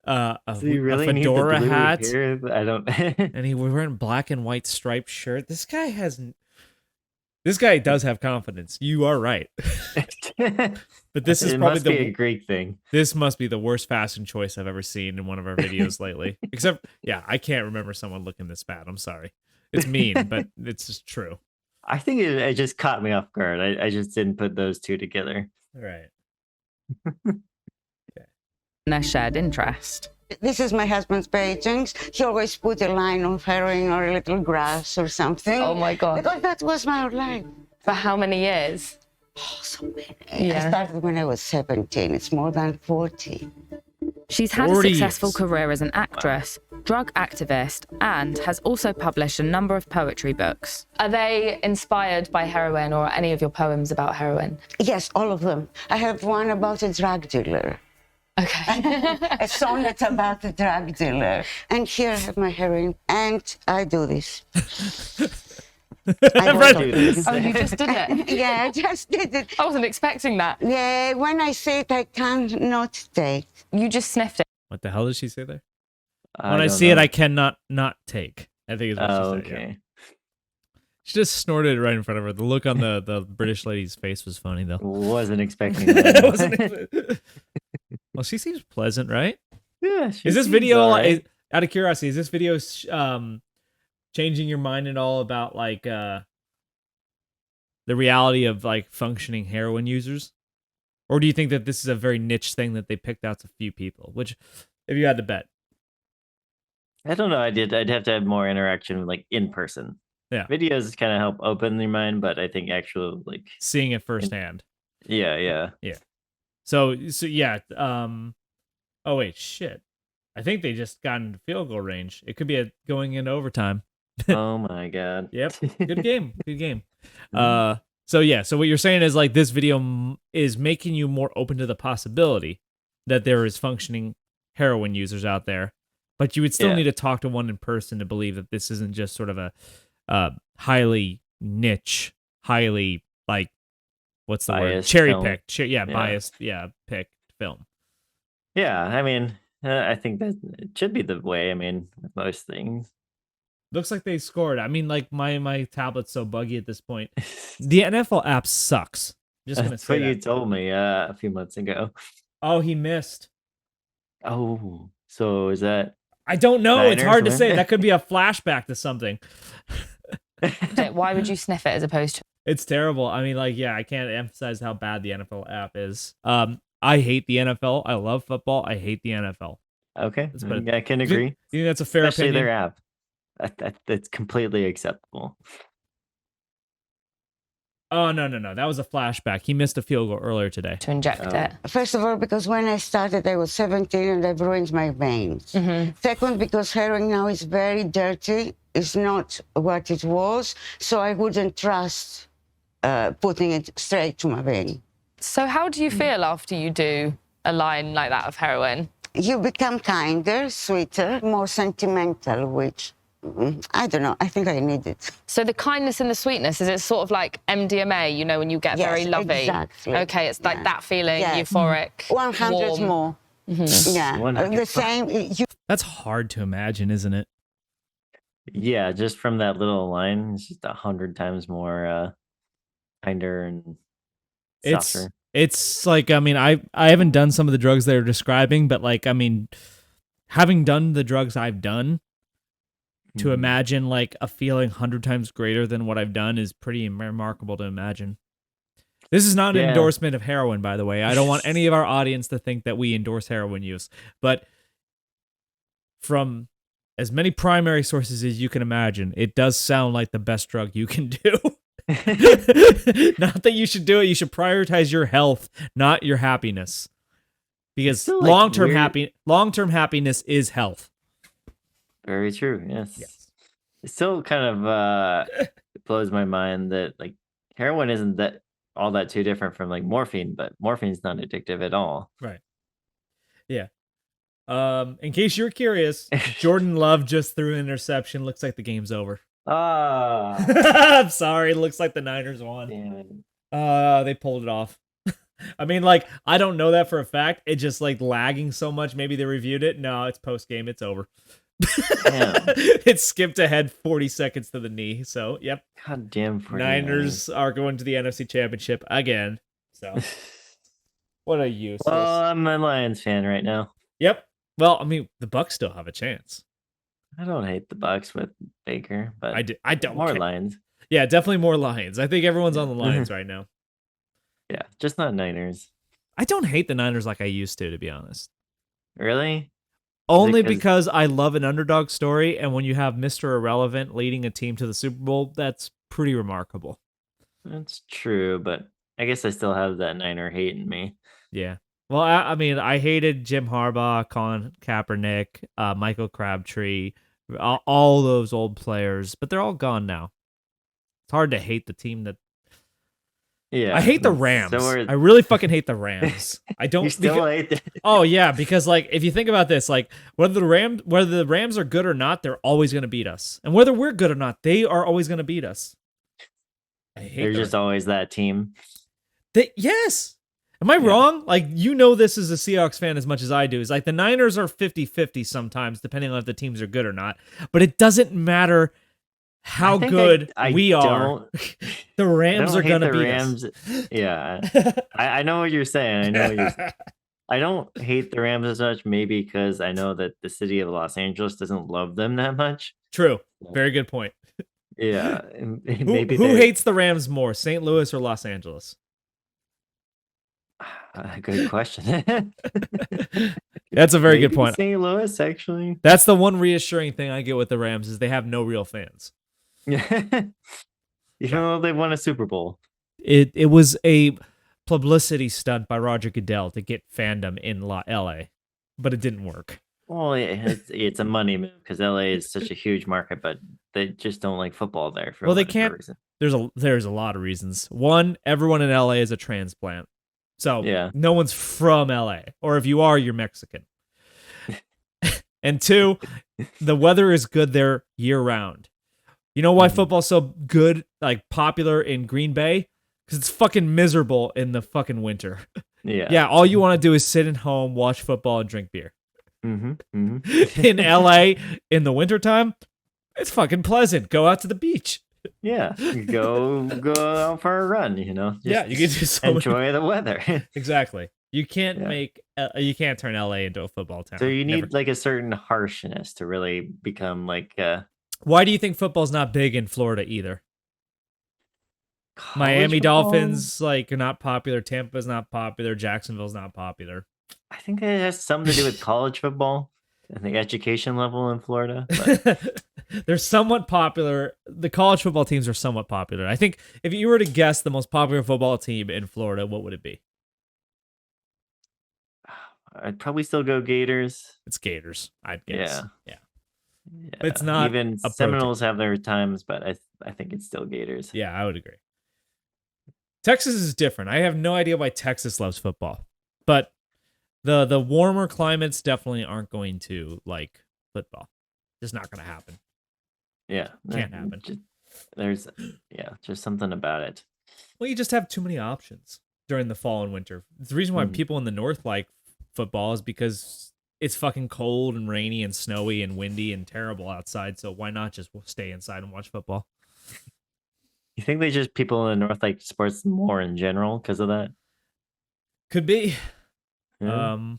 a Do you really fedora need the blue hat. here? I don't. And he was wearing black and white striped shirt. This guy does have confidence. You are right. But this is it probably must be a Greek thing. This must be the worst fashion choice I've ever seen in one of our videos lately. Except, yeah, I can't remember someone looking this bad. I'm sorry. It's mean, but it's just true. I think it just caught me off guard. I just didn't put those two together. All right. their shared interest. This is my husband's paintings. He always put a line of heroin or a little grass or something. Oh my God. Because that was my life. For how many years? Oh, so many. Yeah. I started when I was 17. It's more than 40. She's had a 40 successful years. career as an actress, drug activist, and has also published a number of poetry books. Are they inspired by heroin or any of your poems about heroin? Yes, all of them. I have one about a drug dealer. Okay. A sonnet about a drug dealer. And here I have my heroin. And I do this. I read don't do this. Oh, you just did it? Yeah, I just did it. I wasn't expecting that. Yeah, when I say it, I cannot take. You just sniffed it. What the hell did she say there? I When I don't see it, know. I cannot not take. I think is what Oh, she said. Yeah. okay. She just snorted it right in front of her. The look on the British lady's face was funny though. Wasn't expecting It that. wasn't- well, she seems pleasant, right? Yeah, she Is this seems video alright. out of curiosity? Is this video changing your mind at all about like the reality of like functioning heroin users, or do you think that this is a very niche thing that they picked out to few people? Which, if you had to bet, I don't know. I'd have to have more interaction, like in person. Yeah. Videos kind of help open your mind, but I think actual like seeing it firsthand. yeah. So yeah. Oh wait, shit. I think they just got into field goal range. It could be going into overtime. Oh my god. Yep. Good game. Good game. So yeah. So what you're saying is like this video is making you more open to the possibility that there is functioning heroin users out there, but you would still Yeah. need to talk to one in person to believe that this isn't just sort of a highly niche, highly like what's the word? Biased Cherry film. picked. Yeah. Biased. Yeah, picked film. Yeah, I mean, I think that it should be the way. I mean, with most things. Looks like they scored. I mean, like my tablet's so buggy at this point. The NFL app sucks. Just gonna That's say what you that. told me a few months ago. Oh, he missed. Oh, so is that? I don't know. It's Niners hard to win? say. That could be a flashback to something. Why would you sniff it as opposed to? It's terrible. I mean, like, yeah, I can't emphasize how bad the NFL app is. I hate the NFL. I love football. I hate the NFL. Okay, Let's put it- I can You think- agree. You think that's a fair Especially opinion? their app. That's completely acceptable. Oh, no. That was a flashback. He missed a field goal earlier today. To inject it. First of all, because when I started, I was 17 and they've ruined my veins. Second, because heroin now is very dirty. It's not what it was. So I wouldn't trust putting it straight to my vein. So how do you feel after you do a line like that of heroin? You become kinder, sweeter, more sentimental, which I don't know. I think I need it. So the kindness and the sweetness, is it sort of like MDMA, you know, when you get Yes, very lovey? exactly. Okay, it's like Yeah. that feeling, Yeah. euphoric, 100 warm. more. Yeah, 100. the same. You That's hard to imagine, isn't it? Yeah, just from that little line, it's just 100 times more kinder and softer. It's like, I mean, I haven't done some of the drugs they're describing, but like, I mean, having done the drugs I've done, to Mhm. imagine like a feeling 100 times greater than what I've done is pretty remarkable to imagine. This is not an Yeah. endorsement of heroin, by the way. I don't want any of our audience to think that we endorse heroin use, but from as many primary sources as you can imagine, it does sound like the best drug you can do. Not that you should do it. You should prioritize your health, not your happiness, because Still, like, long-term happiness is health. Very true. Yes. Yes. It still kind of it blows my mind that like heroin isn't that all that too different from like morphine, but morphine's not addictive at all. Right. Yeah. In case you're curious, Jordan Love just threw an interception. Looks like the game's over. Ah, I'm sorry. Looks like the Niners won. damn it. They pulled it off. I mean, like, I don't know that for a fact. It just like lagging so much. Maybe they reviewed it. No, it's post game. It's over. Damn. It skipped ahead 40 seconds to the knee. So, yep. God damn 49ers. Niners are going to the NFC Championship again. So, what a useless. Well, I'm a Lions fan right now. Yep. Well, I mean, the Bucks still have a chance. I don't hate the Bucks with Baker, but I don't more care. Lions. Yeah, definitely more Lions. I think everyone's on the Lions right now. Yeah, just not Niners. I don't hate the Niners like I used to be honest. Really? Only Because- because I love an underdog story, and when you have Mr. Irrelevant leading a team to the Super Bowl, that's pretty remarkable. That's true, but I guess I still have that Niner hate in me. Yeah. Well, I mean, I hated Jim Harbaugh, Colin Kaepernick, Michael Crabtree, all those old players, but they're all gone now. It's hard to hate the team that. Yeah, I hate the that's- Rams. so are- I really fucking hate the Rams. I don't. You still hate the- Oh yeah, because like if you think about this, like whether the Rams are good or not, they're always gonna beat us, and whether we're good or not, they are always gonna beat us. I hate. They're the just always that team. Yes. Am I wrong? Like, you know this as a Seahawks fan as much as I do. Is like the Niners are 50-50 sometimes, depending on if the teams are good or not. But it doesn't matter how I think good I we are. don't- The Rams I are don't hate going to the beat Rams. us. Yeah, I know what you're saying. I know what you're saying. I don't hate the Rams as much, maybe because I know that the city of Los Angeles doesn't love them that much. True. Very good point. Yeah, and Who, maybe who they- hates the Rams more, St. Louis or Los Angeles? Good question. That's a very good Maybe point. St. Louis, actually. That's the one reassuring thing I get with the Rams is they have no real fans. Even though they won a Super Bowl. It was a publicity stunt by Roger Goodell to get fandom in LA, but it didn't work. Well, it's a money move because LA is such a huge market, but they just don't like football there. For Well, they whatever can't. reason. There's a lot of reasons. One, everyone in LA is a transplant, so Yeah. no one's from LA, or if you are, you're Mexican. And two, the weather is good there year round. You know why football's so good, like popular in Green Bay? Because it's fucking miserable in the fucking winter. Yeah. Yeah, all you want to do is sit at home, watch football, and drink beer. Mm-hmm. In LA in the wintertime, it's fucking pleasant. Go out to the beach. Yeah. Go out for a run, you know? Just Yeah, you can do so much- enjoy the weather. Exactly. You can't Yeah. you can't turn LA into a football town. So you need Never. like a certain harshness to really become like Why do you think football's not big in Florida either? Miami College football? Dolphins like are not popular. Tampa's not popular. Jacksonville's not popular. I think it has something to do with college football and the education level in Florida. But They're somewhat popular. The college football teams are somewhat popular. I think if you were to guess the most popular football team in Florida, what would it be? I'd probably still go Gators. It's Gators, I'd guess. Yeah. Yeah. Yeah. It's not even a pro Seminoles have their times, but I think it's still Gators. Yeah, I would agree. Texas is different. I have no idea why Texas loves football. But the warmer climates definitely aren't going to like football. Just not going to happen. Yeah, Can't happen. There's something about it. Well, you just have too many options during the fall and winter. The reason why people in the north like football is because it's fucking cold and rainy and snowy and windy and terrible outside. So why not just stay inside and watch football? You think people in the north like sports more in general because of that? Could be. Yeah.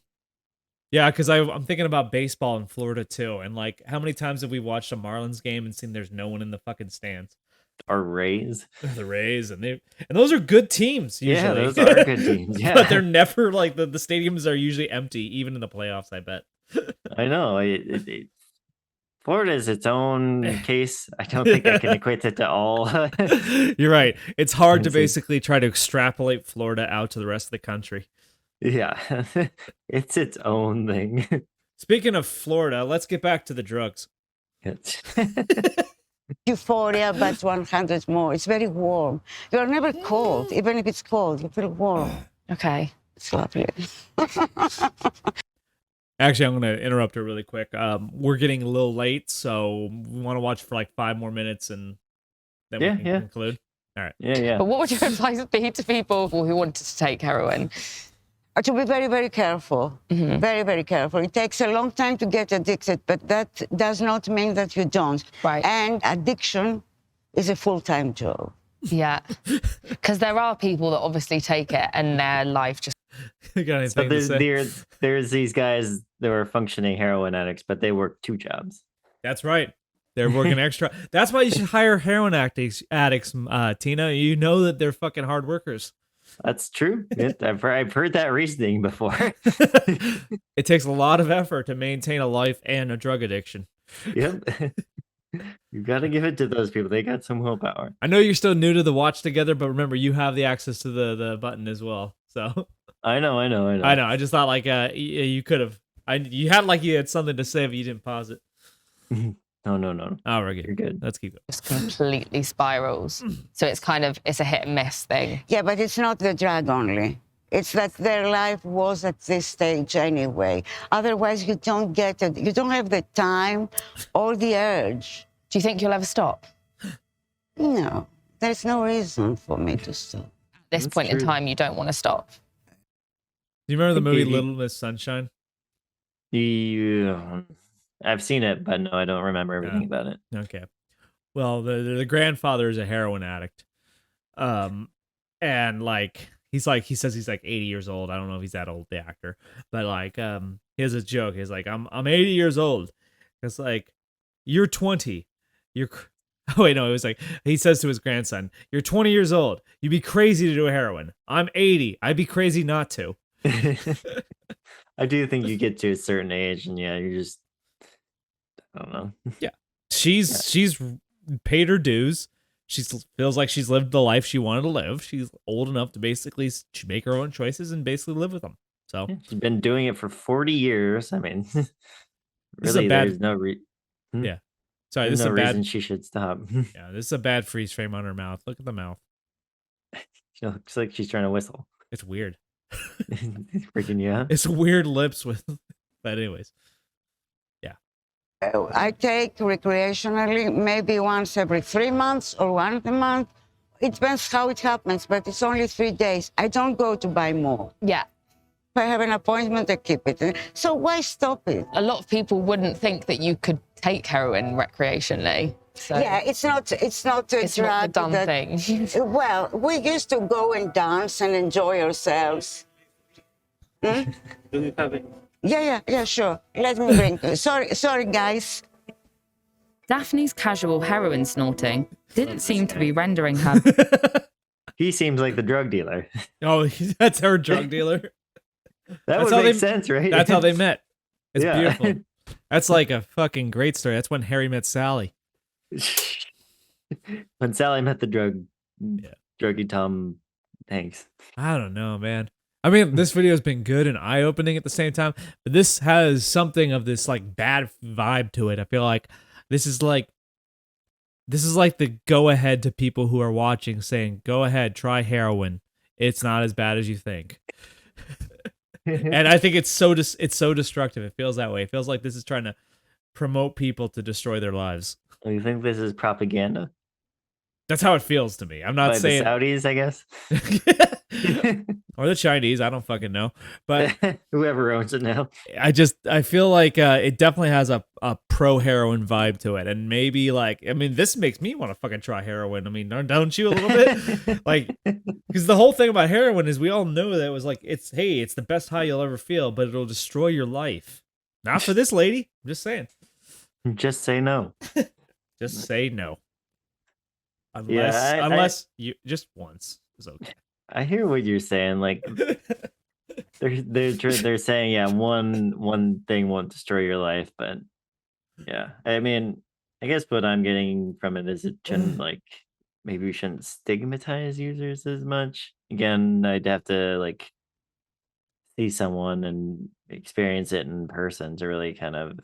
Yeah, because I'm thinking about baseball in Florida too, and like how many times have we watched a Marlins game and seen there's no one in the fucking stands? Or Rays. The Rays, and those are good teams usually. Yeah, those are good teams. Yeah, but they're never like the stadiums are usually empty, even in the playoffs. I bet. I know. Florida is its own case. I don't think I can equate it to all. You're right. It's hard to basically try to extrapolate Florida out to the rest of the country. Yeah, it's its own thing. Speaking of Florida, let's get back to the drugs. Euphoria, but 100 more. It's very warm. You're never cold. Even if it's cold, you feel warm. Okay. It's lovely. Actually, I'm going to interrupt her really quick. We're getting a little late, so we want to watch for like 5 more minutes and then we can conclude. All right. Yeah. But what would your advice be to people who wanted to take heroin? To be very, very careful. Very, very careful. It takes a long time to get addicted, but that does not mean that you don't. Right. And addiction is a full-time job. Yeah. Because there are people that obviously take it and their life just... So there's these guys that were functioning heroin addicts, but they work 2 jobs. That's right. They're working extra. That's why you should hire heroin addicts, Tina. You know that they're fucking hard workers. That's true. I've heard that reasoning before. It takes a lot of effort to maintain a life and a drug addiction. Yep. You got to give it to those people. They got some willpower. I know you're still new to the watch together, but remember, you have the access to the button as well. So I know. I just thought like you could have. You had something to say, but you didn't pause it. No. Oh, we're good. You're good. Let's keep going. just completely spirals. So it's a hit and miss thing. Yeah, but it's not the drug only. It's that their life was at this stage anyway. Otherwise, you don't get it. You don't have the time or the urge. Do you think you'll ever stop? No, there's no reason for me to stop. At this point in time, you don't want to stop. Do you remember the movie Little Miss Sunshine? Yeah. I've seen it, but no, I don't remember everything about it. Okay. Well, the grandfather is a heroin addict. And like he says he's like 80 years old. I don't know if he's that old, the actor. But like he has a joke. He's like, I'm 80 years old. It's like, you're 20. Oh wait, no, it was like he says to his grandson, you're 20 years old. You'd be crazy to do heroin. I'm 80. I'd be crazy not to. I do think you get to a certain age and yeah, you just I don't know. Yeah. She's paid her dues. She feels like she's lived the life she wanted to live. She's old enough to basically make her own choices and basically live with them. So she's been doing it for 40 years. I mean, really, there's no Yeah. Sorry, this no is a bad reason she should stop. Yeah, this is a bad freeze frame on her mouth. Look at the mouth. She looks like she's trying to whistle. It's weird. Freaking you out. It's weird lips with but anyways. I take recreationally maybe once every 3 months or once a month. It depends how it happens, but it's only 3 days. I don't go to buy more. Yeah. If I have an appointment, I keep it. So why stop it? A lot of people wouldn't think that you could take heroin recreationally. So Yeah, it's not a it's not the drug done that- thing. Well, we used to go and dance and enjoy ourselves. Yeah, sure. Let me drink. Sorry, guys. Daphne's casual heroin snorting didn't seem to be rendering her He seems like the drug dealer. Oh, that's her drug dealer. That That's would how make they- sense, right? That's how they met. It's Yeah. beautiful. That's like a fucking great story. That's when Harry met Sally. When Sally met the Yeah. druggy Tom Hanks. I don't know, man. I mean, this video has been good and eye-opening at the same time, but this has something of this like bad vibe to it. I feel like this is like the go ahead to people who are watching saying, "Go ahead, try heroin. It's not as bad as you think." And I think it's so destructive. It feels that way. It feels like this is trying to promote people to destroy their lives. Oh, you think this is propaganda That's how it feels to me. I'm not by saying the Saudis, I guess, or the Chinese. I don't fucking know, but whoever owns it now. I feel like it definitely has a pro heroin vibe to it, and maybe like this makes me want to fucking try heroin. I mean, don't you a little bit? Like, because the whole thing about heroin is we all know that it was like it's the best high you'll ever feel, but it'll destroy your life. Not for this lady. I'm just saying. Just say no. Just say no. Unless you just once is okay. I hear what you're saying. Like they're saying, yeah, one thing won't destroy your life, but yeah, I mean, I guess what I'm getting from it is it shouldn't like maybe we shouldn't stigmatize users as much. Again, I'd have to like see someone and experience it in person to really kind of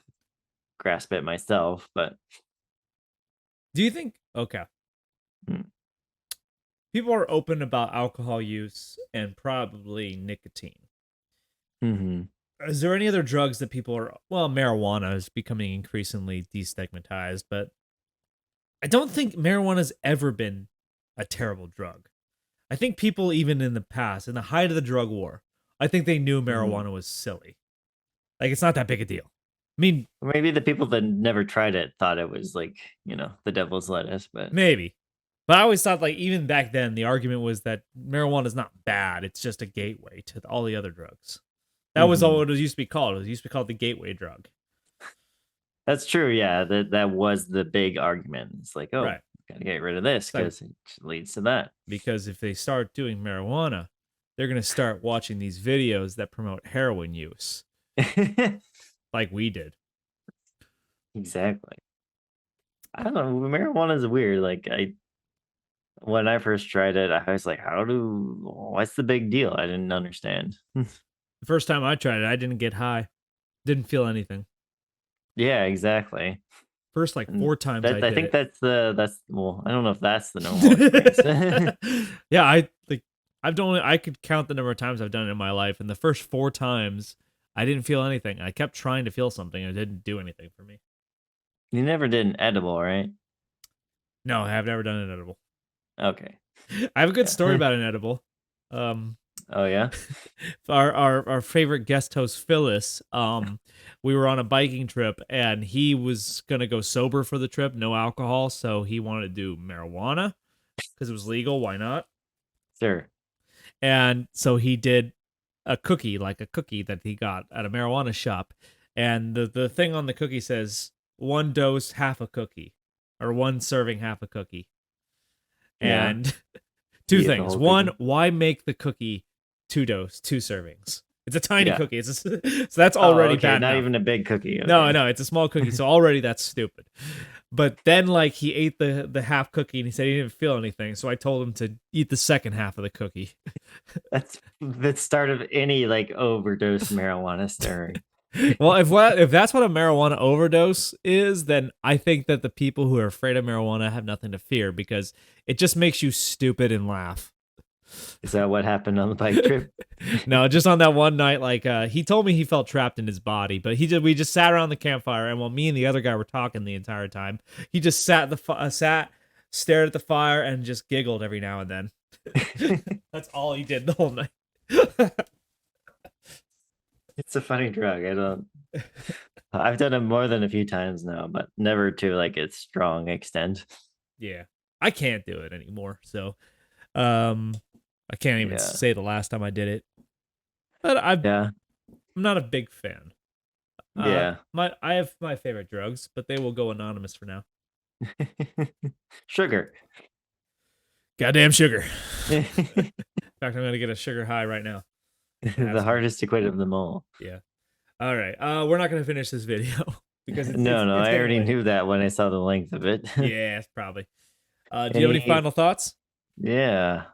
grasp it myself. But Do you think okay? Hmm. People are open about alcohol use and probably nicotine. mhm. Is there any other drugs that people are marijuana is becoming increasingly destigmatized, but I don't think marijuana's ever been a terrible drug. I think people even in the past, in the height of the drug war, I think they knew marijuana was silly. Like it's not that big a deal. I mean, Maybe the people that never tried it thought it was like, the devil's lettuce, but maybe. But I always thought like even back then the argument was that marijuana is not bad, it's just a gateway to all the other drugs. That was all it used to be called. It used to be called the gateway drug. that's true. Yeah, that was the big argument. It's like, oh, Right. gotta get rid of this like- because it leads to that. Because if they start doing marijuana, they're going to start watching these videos that promote heroin use, like we did. Exactly. I don't know. Marijuana is weird. Like when I first tried it, I was like, what's the big deal? I didn't understand. The first time I tried it, I didn't get high. Didn't feel anything. Yeah, exactly. First like And 4 times I did think it. that's well, I don't know if that's the normal experience. Yeah, I could count the number of times I've done it in my life, and the first 4 times I didn't feel anything. I kept trying to feel something, and it didn't do anything for me. You never did an edible, right? No, I have never done an edible. Okay. I have a good story about an edible. Oh yeah. Our favorite guest host Phyllis, we were on a biking trip and he was gonna go sober for the trip, no alcohol, so he wanted to do marijuana because it was legal. Why not? Sure. And so he did a cookie that he got at a marijuana shop, and the thing on the cookie says 1 dose, half a cookie, or 1 serving, half a cookie. Yeah. And 2 Eat the things. whole 1, cookie. why make the cookie 2 servings? It's a tiny Yeah. cookie. So that's already okay, bad not enough. even a big cookie. No, okay. no, it's a small cookie, so already that's stupid. But then, like, he ate the half cookie and he said he didn't feel anything. So I told him to eat the second half of the cookie. That's the start of any like overdose marijuana story. Well, if that's what a marijuana overdose is, then I think that the people who are afraid of marijuana have nothing to fear because it just makes you stupid and laugh. Is that what happened on the bike trip? No, just on that one night, like he told me he felt trapped in his body, but we just sat around the campfire, and while me and the other guy were talking the entire time, he just stared at the fire, and just giggled every now and then. That's all he did the whole night. It's a funny drug. I've done it more than a few times now, but never to like its strong extent. Yeah, I can't do it anymore, so I can't even say the last time I did it. But I'm not a big fan. Yeah. I have my favorite drugs, but they will go anonymous for now. Sugar. Goddamn sugar. In fact, I'm gonna get a sugar high right now. The hardest to quit of them all. Yeah. All right. We're not gonna finish this video because it's, No, it's I getting already late. knew that when I saw the length of it. Yeah, probably. Do you have any final thoughts? Yeah.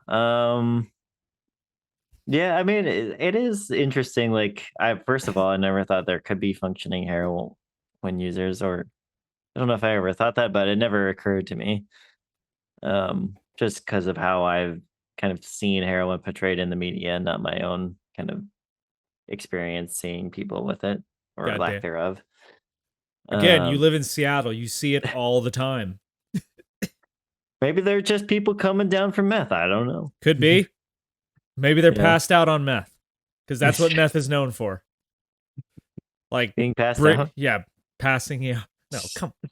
Yeah, I mean, it is interesting. Like, first of all, I never thought there could be functioning heroin users, or I don't know if I ever thought that, but it never occurred to me. Just because of how I've kind of seen heroin portrayed in the media, not my own kind of experience seeing people with it or Goddamn. lack thereof. Again, you live in Seattle. You see it all the time. Maybe they're just people coming down from meth. I don't know. Could be. Maybe they're Yeah. passed out on meth, because that's what meth is known for. Like Being passed out? Yeah, passing out. No, come on.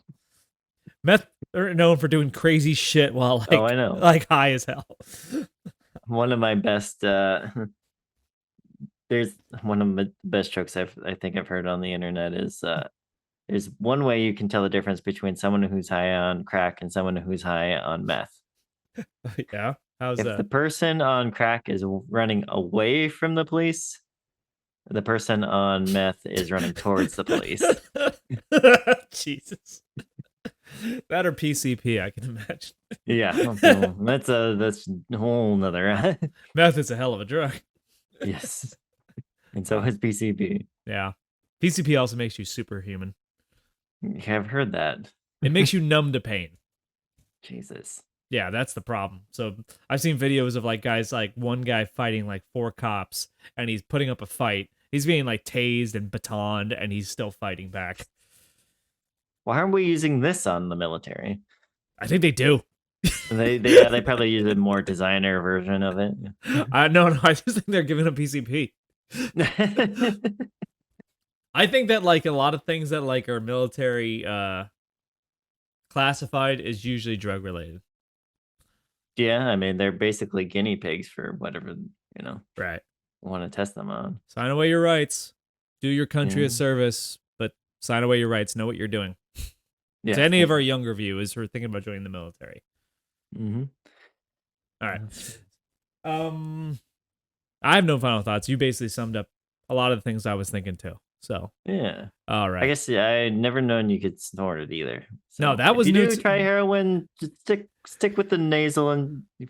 Meth are known for doing crazy shit while like, Oh, I know. like high as hell. One of my best there's one of the best jokes I think I've heard on the internet is there's one way you can tell the difference between someone who's high on crack and someone who's high on meth. Yeah. How's If that? the person on crack is running away from the police, the person on meth is running towards the police. Jesus. That or PCP, I can imagine. Yeah, that's a whole nother. Meth is a hell of a drug. Yes, and so is PCP. Yeah. PCP also makes you superhuman. I've heard that. It makes you numb to pain. Jesus. Yeah, that's the problem. So I've seen videos of like guys, like one guy fighting like 4 cops, and he's putting up a fight. He's being like tased and batoned, and he's still fighting back. Why aren't we using this on the military? I think they do. They probably use a more designer version of it. No, I just think they're giving them PCP. I think that like a lot of things that like are military classified is usually drug related. Yeah, I mean they're basically guinea pigs for whatever Right. want to test them on. Sign away your rights. Do your country a Yeah. service, but sign away your rights. Know what you're doing. Yeah. To any of our younger viewers who are thinking about joining the military. Mm-hmm. All right. I have no final thoughts. You basically summed up a lot of the things I was thinking too. So Yeah. all right. I guess I never known you could snort it either. No, that was if you new do to- try heroin. Just stick with the nasal and